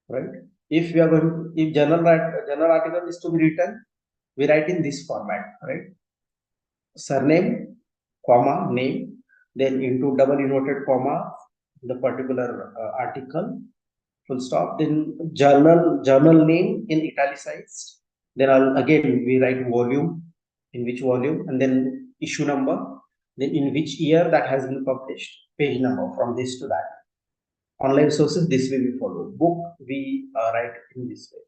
[SPEAKER 4] right? If we are going, if general article is to be written, we write in this format, right? Surname, comma, name, then into double inverted comma, the particular article, full stop, then journal name in italicized, then again we write volume, in which volume, and then issue number, then in which year that has been published, page number, from this to that. Online sources, this way we follow. Book, we write in this way.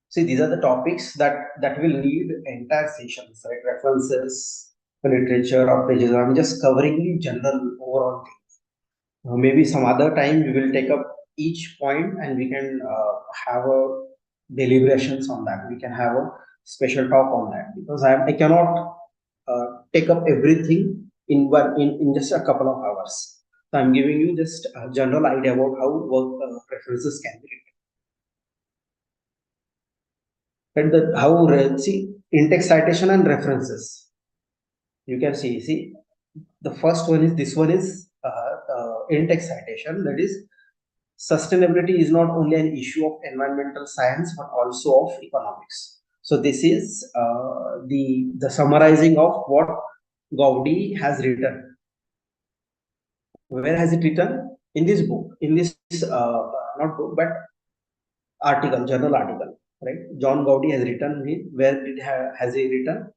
[SPEAKER 4] See, these are the topics that will need entire sessions, right? References, literature, or pages. I'm just covering the general overall things. Maybe some other time we will take up each point and we can have a deliberations on that. We can have a special talk on that, because I cannot take up everything in just a couple of hours. So I'm giving you just a general idea about how work references can be written. And see, in-text citation and references. You can see the first one is, this one is in-text citation. That is, sustainability is not only an issue of environmental science but also of economics. So this is the summarizing of what Gaudi has written. Where has it written? In this book, in this not book but article, journal article, right? John Gowdy has written it, where it has he written?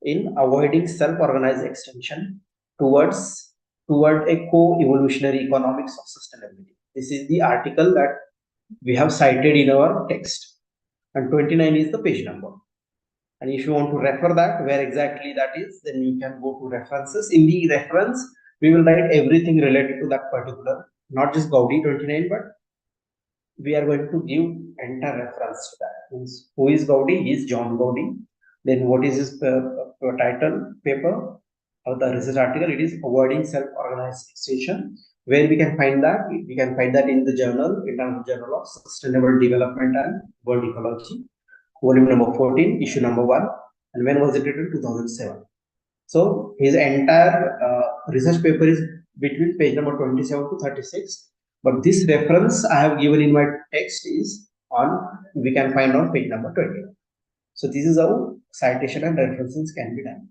[SPEAKER 4] In avoiding self-organized extension towards toward a co-evolutionary economics of sustainability. This is the article that we have cited in our text, and 29 is the page number. And if you want to refer that where exactly that is, then you can go to references. In the reference, we will write everything related to that particular, not just Gowdy 29, but we are going to give entire reference to that. Means who is Gowdy? He is John Gowdy. Then what is his title paper or the research article? It is Avoiding Self-Organized Extinction. Where we can find that? We can find that in the journal, International Journal of Sustainable Development and World Ecology, volume number 14, issue number 1. And when was it written? 2007. So his entire research paper is between page number 27 to 36. But this reference I have given in my text is on, we can find on page number 20. So this is how citation and references can be done.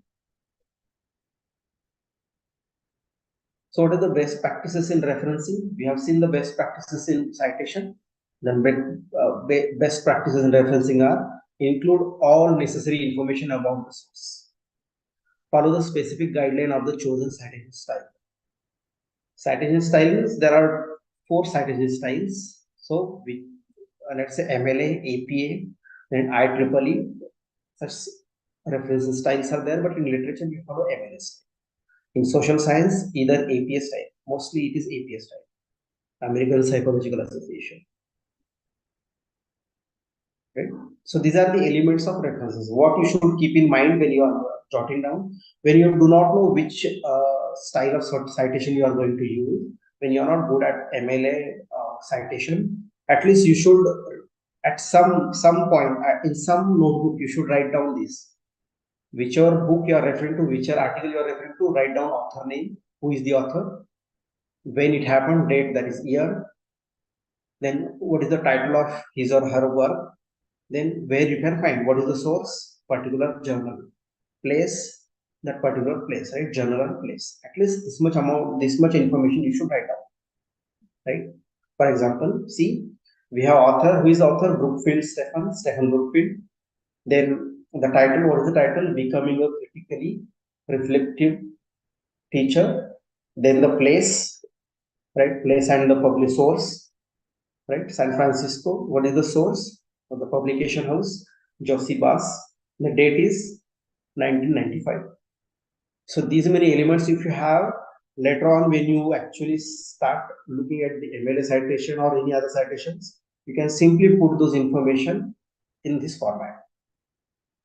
[SPEAKER 4] So what are the best practices in referencing? We have seen the best practices in citation. Then best practices in referencing are include all necessary information about the source. Follow the specific guideline of the chosen citation style. Citation styles, there are 4 citation styles. So we let's say MLA, APA, then IEEE. Such reference styles are there, but in literature we follow MLA style. In social science, either APA style. Mostly it is APA style. American Psychological Association. Right? So these are the elements of references. What you should keep in mind when you are jotting down, when you do not know which style of citation you are going to use, when you are not good at MLA citation, at least you should, at some point, in some notebook, you should write down this. Whichever book you are referring to, whichever article you are referring to, write down author name, who is the author, when it happened, date, that is year, then what is the title of his or her work, then where you can find what is the source, particular journal, place, that particular place, right? Journal and place. At least this much amount, this much information you should write down, right? For example, see, we have author, who is author? Brookfield Stephen Brookfield. Then the title, what is the title? Becoming a critically reflective teacher. Then the place, right? Place and the public source, right? San Francisco. What is the source of the publication house? Josie Bass. The date is 1995. So these many elements, if you have, later on when you actually start looking at the MLA citation or any other citations, you can simply put those information in this format.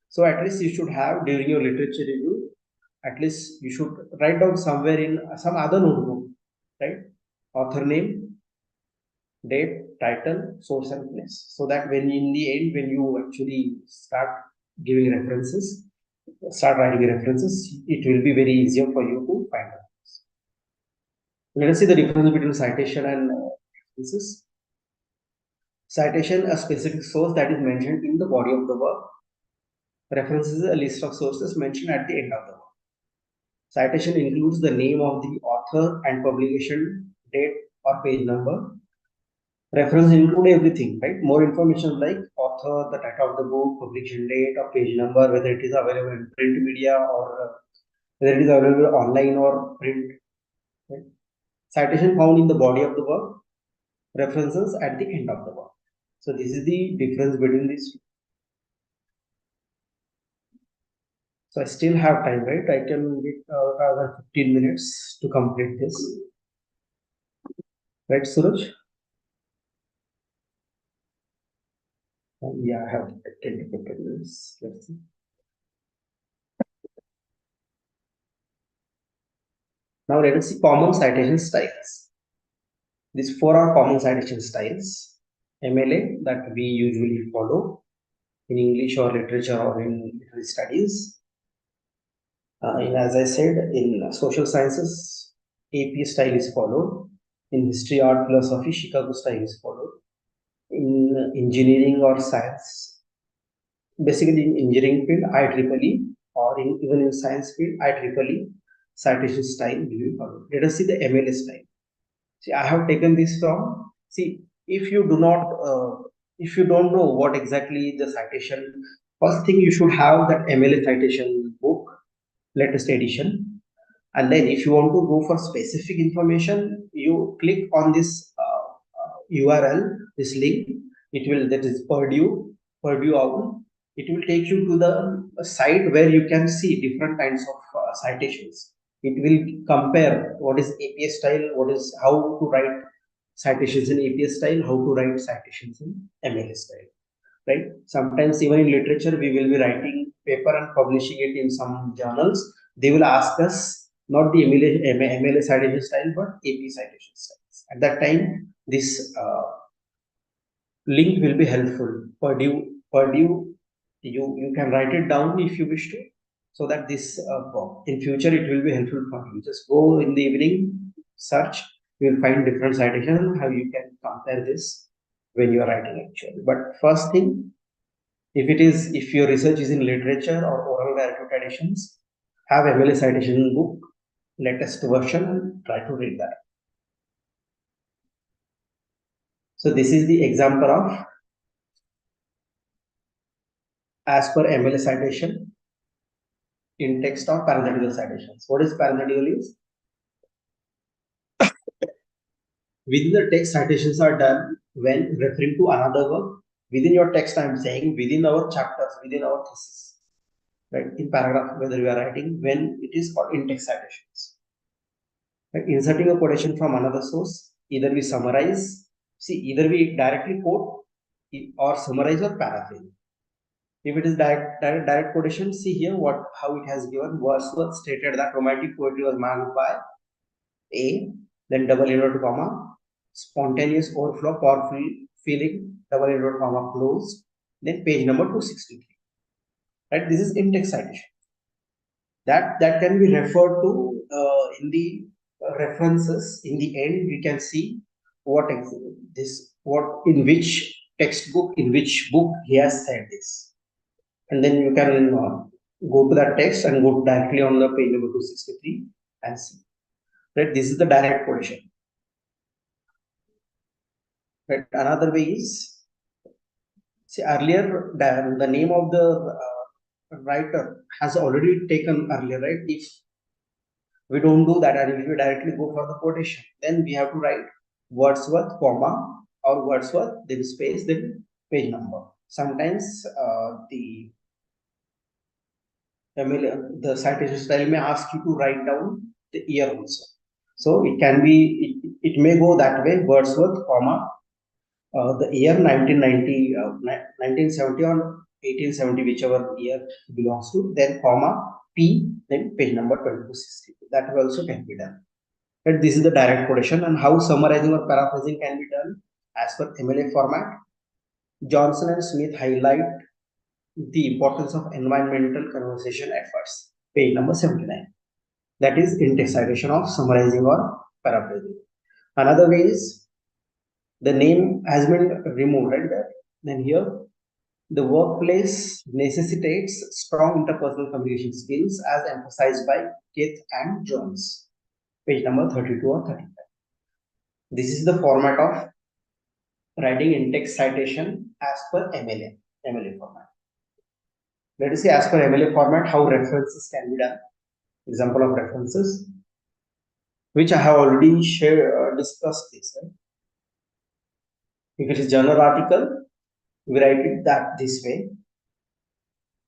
[SPEAKER 4] So at least you should have, during your literature review, at least you should write down somewhere in some other notebook, right? Author name, date, title, source and place. So that when in the end, when you actually start giving references, start writing references, it will be very easier for you to find out. Let us see the difference between citation and references. Citation, a specific source that is mentioned in the body of the work. Reference is a list of sources mentioned at the end of the work. Citation includes the name of the author and publication date or page number. Reference include everything, right? More information like author, the title of the book, publication date or page number, whether it is available in print media or whether it is available online or print. Right? Citation found in the body of the work, references at the end of the work. So this is the difference between these two. So I still have time, right? I can get another 15 minutes to complete this. Right, Suraj? Yeah, I have 10 to 15 minutes. Let's see. Now let us see common citation styles. These 4 are common citation styles. MLA, that we usually follow in English or literature or in literary studies. As I said, in social sciences, AP style is followed. In history, art, philosophy, Chicago style is followed. In engineering or science, basically in engineering field, IEEE, or even in science field, IEEE citation style will be followed. Let us see the MLA style. See, I have taken this from, see, if you do not if you don't know what exactly the citation, first thing you should have that MLA citation book, latest edition. And then if you want to go for specific information, you click on this URL, this link. It will, that is Purdue OWL. It will take you to the site where you can see different kinds of citations. It will compare what is APS style, what is how to write citations in APS style, how to write citations in MLA style, right? Sometimes even in literature, we will be writing paper and publishing it in some journals. They will ask us not the MLA citation style, but AP citation styles. At that time, this link will be helpful. Purdue, you can write it down if you wish to, so that this in future it will be helpful for you. Just go in the evening, search, you will find different citations, how you can compare this when you are writing actually. But first thing, if your research is in literature or oral narrative traditions, have MLA citation book, latest version, and try to read that. So this is the example of as per MLA citation in text or parenthetical citations. What is parenthetical is? Within the text, citations are done when referring to another work. Within your text, I am saying within our chapters, within our thesis, right? In paragraph, whether we are writing, when it is for in-text citations. Right? Inserting a quotation from another source, either we summarize, either we directly quote or summarize or paraphrase. If it is direct quotation, see here how it has given. Wordsworth stated that romantic poetry was marked by A, then double inverted comma, spontaneous overflow, powerful feeling, double inverted comma closed, then page number 263. Right, this is in-text citation. That can be referred to in the references. In the end, we can see what in which textbook, in which book he has said this, and then you can go to that text and go directly on the page number 263 and see. Right, this is the direct quotation. Right, another way is, see, earlier the name of the writer has already taken earlier, right? If we don't do that, and if we directly go for the quotation, then we have to write Wordsworth, comma, or Wordsworth, then space, then page number. Sometimes the citation style may ask you to write down the year also. So it can be, it may go that way, Wordsworth, comma, the year 1990, 1970 or 1870, whichever year belongs to, then comma, P, then page number 2260. That also can be done. But this is the direct quotation, and how summarizing or paraphrasing can be done as per MLA format. Johnson and Smith highlight the importance of environmental conversation efforts, page number 79. That is in-text citation of summarizing or paraphrasing. Another way is the name has been removed, right there. Then here, the workplace necessitates strong interpersonal communication skills as emphasized by Keith and Jones, page number 32 or 35. This is the format of writing in-text citation as per MLA format. Let us see as per MLA format how references can be done. Example of references, which I have already discussed this. Right? If it is journal article, we write it this way.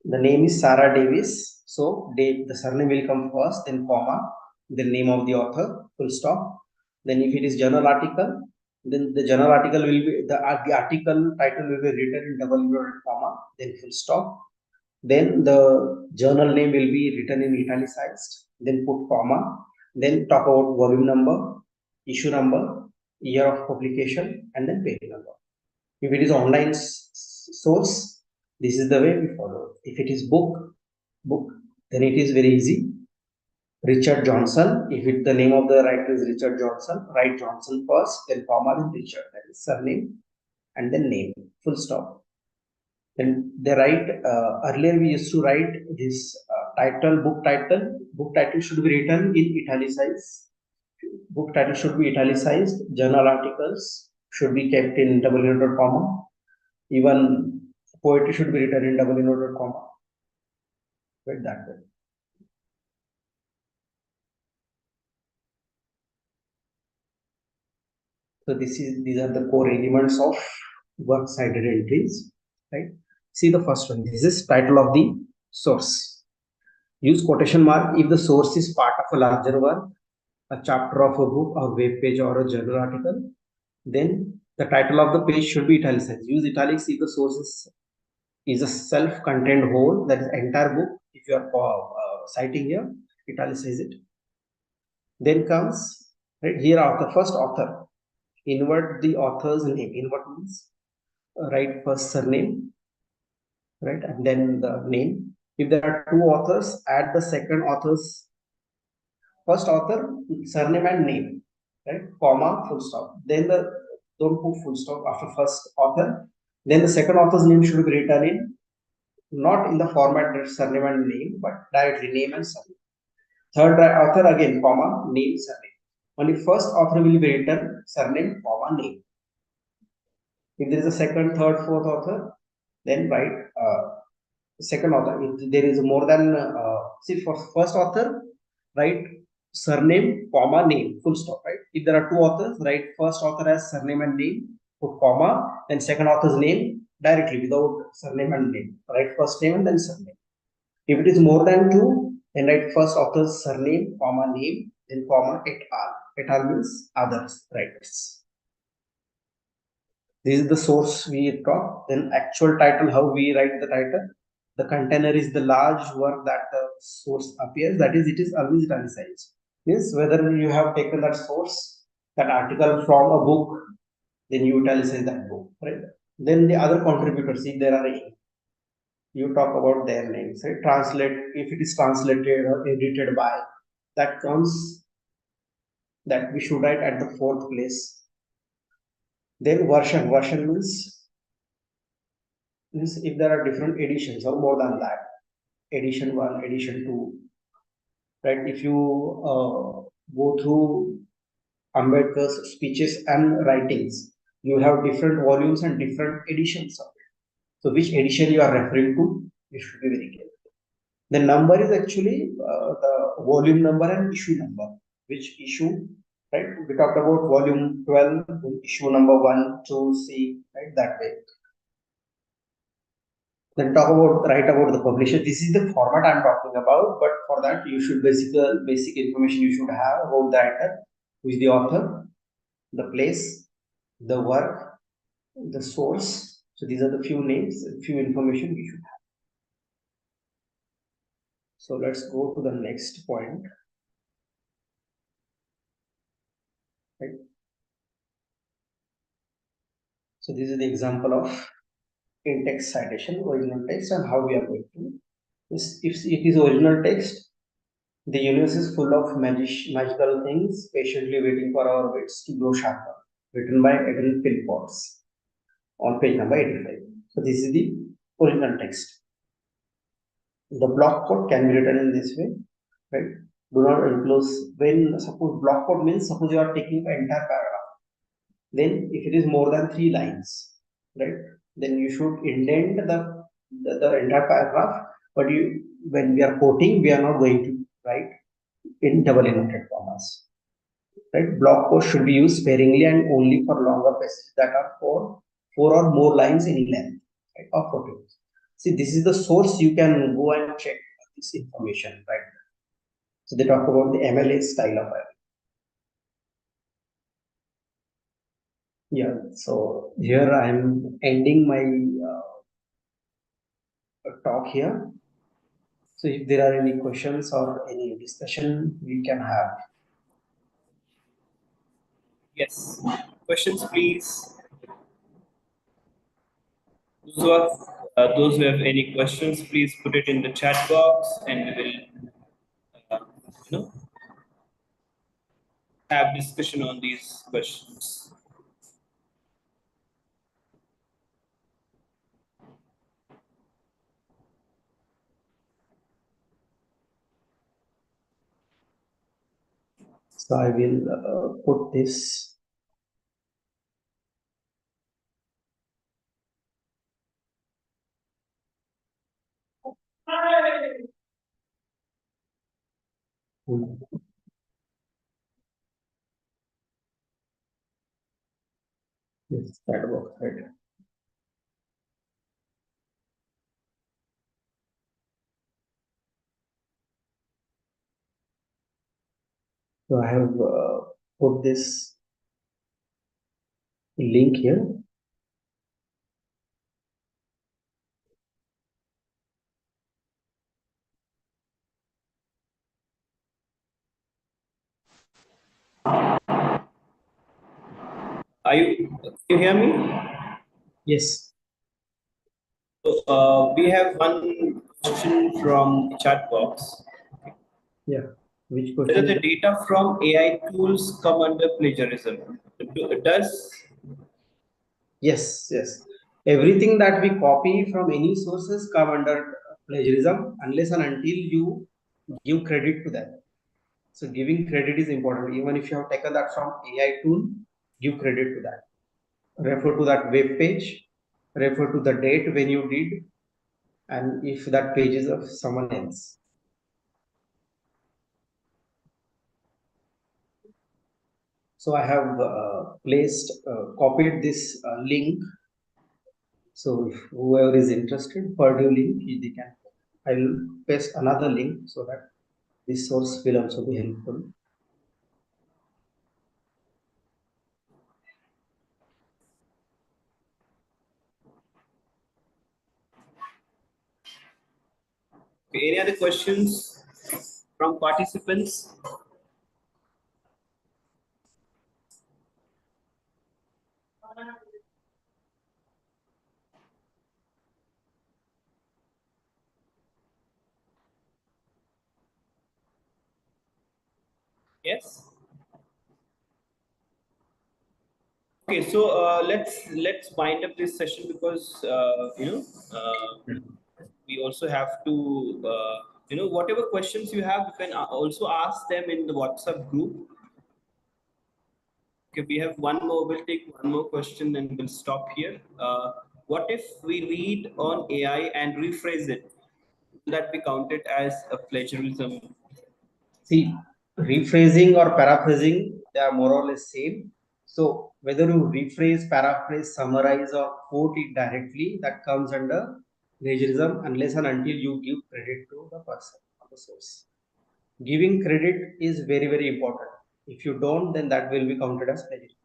[SPEAKER 4] The name is Sarah Davis, so the surname will come first, then comma, the name of the author, full stop. Then if it is journal article, then the journal article will be the article title will be written in double inverted comma, then full stop. Then the journal name will be written in italicized, then put comma, then talk about volume number, issue number, year of publication, and then page number. If it is online source, this is the way we follow. If it is book, then it is very easy. Richard Johnson, if the name of the writer is Richard Johnson, write Johnson first, then comma, then Richard, that is surname, and then name, full stop. Then they write, earlier we used to write this title, book title should be written in italicized, book title should be italicized, journal articles should be kept in double inverted comma, Even poetry should be written in double inverted comma, right? That way. So these are the core elements of works cited entries, right? See the first one. This is title of the source. Use quotation mark if the source is part of a larger work, a chapter of a book, or web page, or a journal article. Then the title of the page should be italicized. Use italics if the source is a self-contained whole, that is entire book. If you are citing here, italicize it. Then comes right here the first author. Invert the author's name. Invert means write first surname, right, and then the name. If there are two authors, add the second author's first author, surname and name, right, comma, full stop. Then the don't put full stop after first author. Then the second author's name should be written in not in the format that surname and name, but directly name and surname. Third author again, comma, name, surname. Only first author will be written surname, comma, name. If there is a second, third, fourth author, then write second author. If there is more than see for first author, write surname, comma, name, full stop. Right. If there are two authors, write first author as surname and name, put comma, then second author's name directly without surname and name. Write first name and then surname. If it is more than two, then write first author's surname, comma, name, then comma, et al. Et al means others, writers. This is the source we talk. Then actual title, how we write the title. The container is the large work that the source appears. That is, it is always italicized. Means whether you have taken that source, that article from a book, then you italicize that book, right? Then the other contributors, if there are any, you talk about their names, right? Translate, if it is translated or edited by, that comes, that we should write at the fourth place. Then version means if there are different editions or more than that, edition 1, edition 2, right? If you go through Ambedkar's speeches and writings, you have different volumes and different editions of it. So which edition you are referring to, you should be very careful. The number is actually the volume number and issue number. Which issue, right? We talked about volume 12, issue number 1, 2, C, right? That way. Then write about the publisher. This is the format I'm talking about, but for that you should basic information you should have about the writer, who is the author, the place, the work, the source. So these are the few names, few information we should have. So let's go to the next point. Right. So this is the example of in-text citation, original text, and how we are going to. If it is original text, the universe is full of magical things, patiently waiting for our wits to grow sharper. Written by Edwin Philpotts on page number 85. So this is the original text. The block quote can be written in this way, right? Do not enclose. When suppose block quote means suppose you are taking the entire paragraph. Then if it is more than 3 lines, right? Then you should indent the entire paragraph. But when we are quoting, we are not going to write in double inverted commas. Right? Block quotes should be used sparingly and only for longer passages that are four or more lines in length, right? Or 40. See, this is the source. You can go and check this information, right? So they talk about the MLA style of writing. Yeah. So here I am ending my talk here. So if there are any questions or any discussion, we can have.
[SPEAKER 2] Yes. Questions, please. Those who have any questions, please put it in the chat box, and we will, have discussion on these questions.
[SPEAKER 4] So I will put this Yes, that works, right. So I have put this link here.
[SPEAKER 2] You hear me?
[SPEAKER 4] Yes.
[SPEAKER 2] So, we have one question from the chat box.
[SPEAKER 4] Yeah. Which
[SPEAKER 2] Whether
[SPEAKER 4] question?
[SPEAKER 2] the data from AI tools come under plagiarism? Does
[SPEAKER 4] Yes, yes. Everything that we copy from any sources come under plagiarism unless and until you give credit to that. So giving credit is important. Even if you have taken that from AI tool, give credit to that. Refer to that web page, refer to the date when you did, and if that page is of someone else. So I have copied this link. So if whoever is interested, Purdue link, they can. I will paste another link so that this source will also be helpful.
[SPEAKER 2] okay, any other questions from participants? Yes. Okay, so let's wind up this session because we also have to whatever questions you have, you can also ask them in the WhatsApp group. Okay, we have one more. We'll take one more question and we'll stop here. What if we read on AI and rephrase it? Will that be counted as a plagiarism?
[SPEAKER 4] See, rephrasing or paraphrasing, they are more or less same. So whether you rephrase, paraphrase, summarize, or quote it directly, that comes under plagiarism unless and until you give credit to the person or the source. Giving credit is very, very important. If you don't, then that will be counted as plagiarism.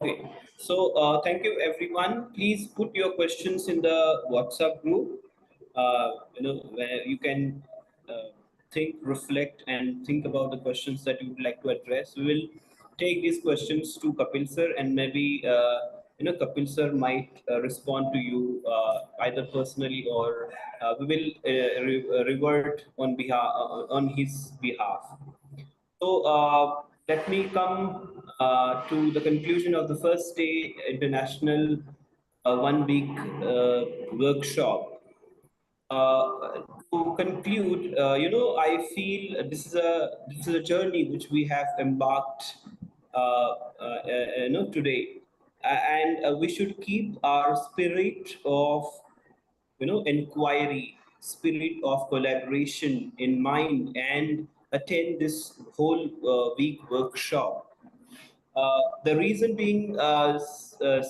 [SPEAKER 2] Okay, so thank you everyone. Please put your questions in the WhatsApp group. Where you can think, reflect, and think about the questions that you would like to address. We will take these questions to Kapil sir, and maybe Kapil sir might respond to you either personally or we will revert on his behalf. So let me come to the conclusion of the first day international 1 week workshop. To conclude, I feel this is a journey which we have embarked, today, and we should keep our spirit of inquiry, spirit of collaboration in mind, and attend this whole week workshop. The reason being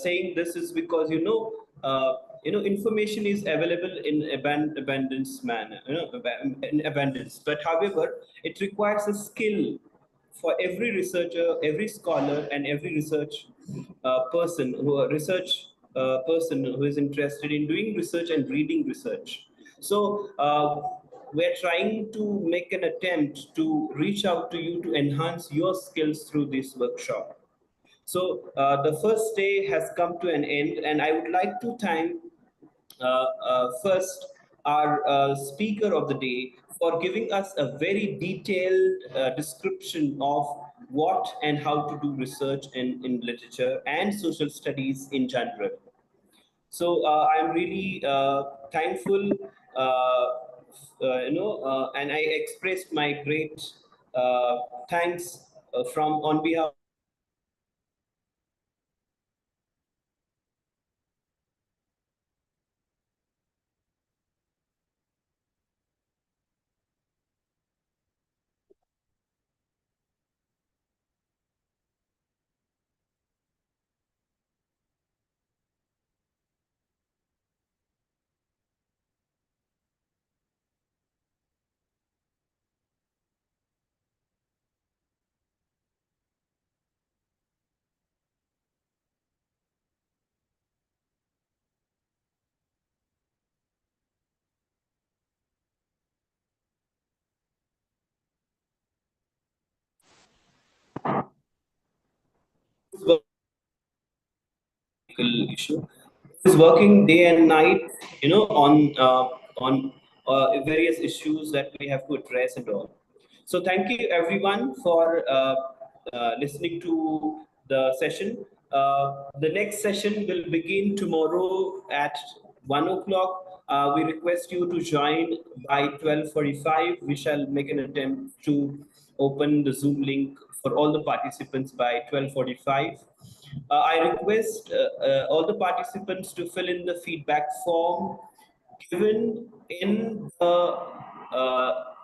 [SPEAKER 2] saying this is because information is available in abundance manner, in abundance. But however, it requires a skill for every researcher, every scholar, and every research person who is interested in doing research and reading research. So we're trying to make an attempt to reach out to you to enhance your skills through this workshop. So the first day has come to an end, and I would like to thank first our speaker of the day for giving us a very detailed description of what and how to do research in literature and social studies in general. So I'm really thankful, and I expressed my great thanks from on behalf issue is working day and night, on various issues that we have to address and all. So thank you everyone for listening to the session. The next session will begin tomorrow at 1 o'clock. We request you to join by 12:45. We shall make an attempt to open the Zoom link for all the participants by 12:45. I request all the participants to fill in the feedback form given in the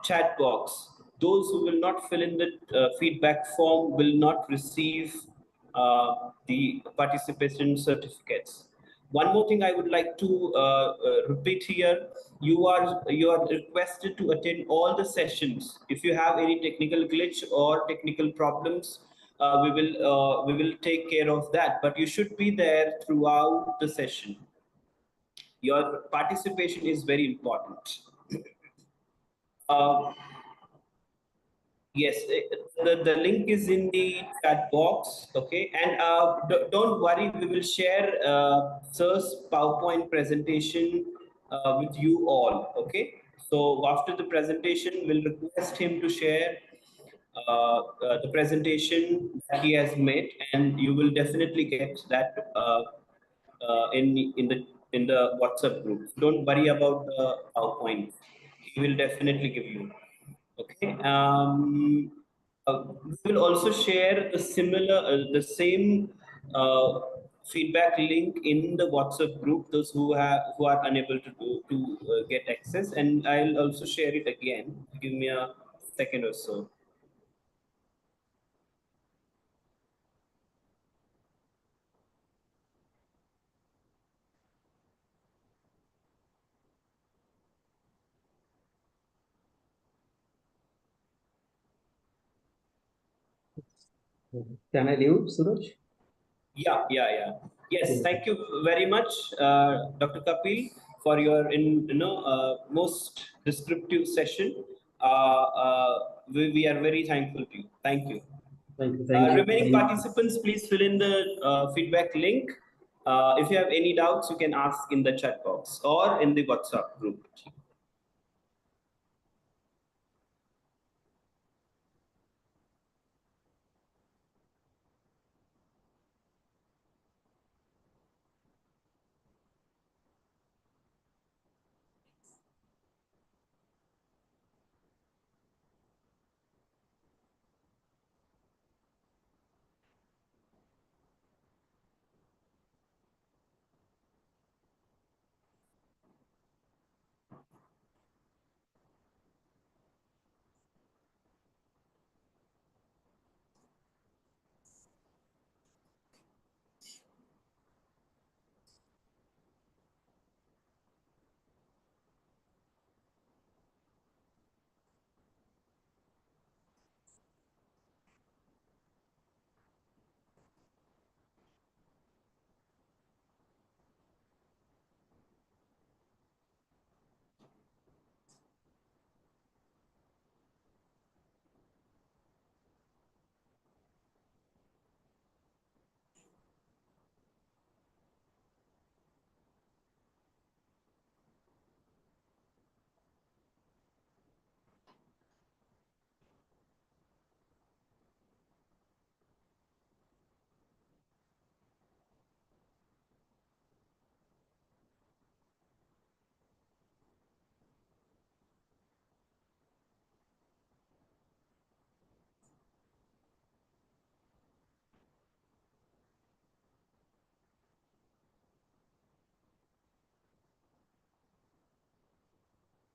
[SPEAKER 2] chat box. Those who will not fill in the feedback form will not receive the participation certificates. One more thing I would like to repeat here: you are requested to attend all the sessions. If you have any technical glitch or technical problems, we will take care of that. But you should be there throughout the session. Your participation is very important. Uh, yes, the link is in the chat box. Okay, and don't worry, we will share Sir's PowerPoint presentation with you all. Okay, so after the presentation, we'll request him to share the presentation that he has made, and you will definitely get that in the WhatsApp group. Don't worry about the PowerPoint. He will definitely give you. Okay. We will also share the same uh, feedback link in the WhatsApp group. Those who are unable to get access, and I'll also share it again. Give me a second or so.
[SPEAKER 4] Can I leave, Suraj?
[SPEAKER 2] Yeah. Yes, thank you very much, Dr. Kapil, for your most descriptive session. We are very thankful to you. Thank you.
[SPEAKER 4] Thank you. Thank you.
[SPEAKER 2] Remaining participants, please fill in the feedback link. If you have any doubts, you can ask in the chat box or in the WhatsApp group.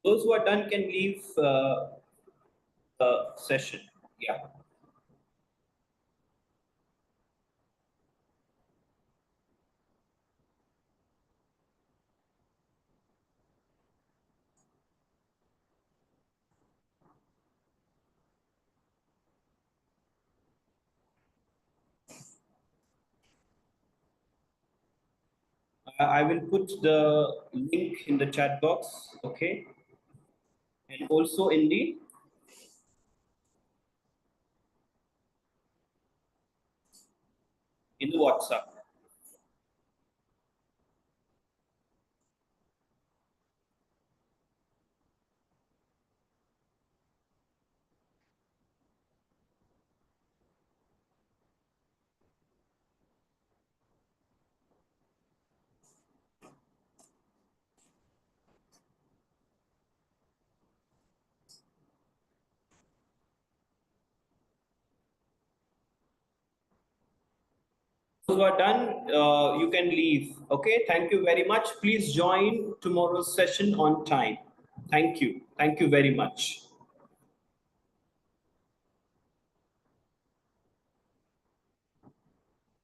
[SPEAKER 2] Those who are done can leave the session. Yeah. I will put the link in the chat box. Okay, and also in the in the WhatsApp. Those who are done, you can leave. Okay, thank you very much. Please join tomorrow's session on time. Thank you. Thank you very much.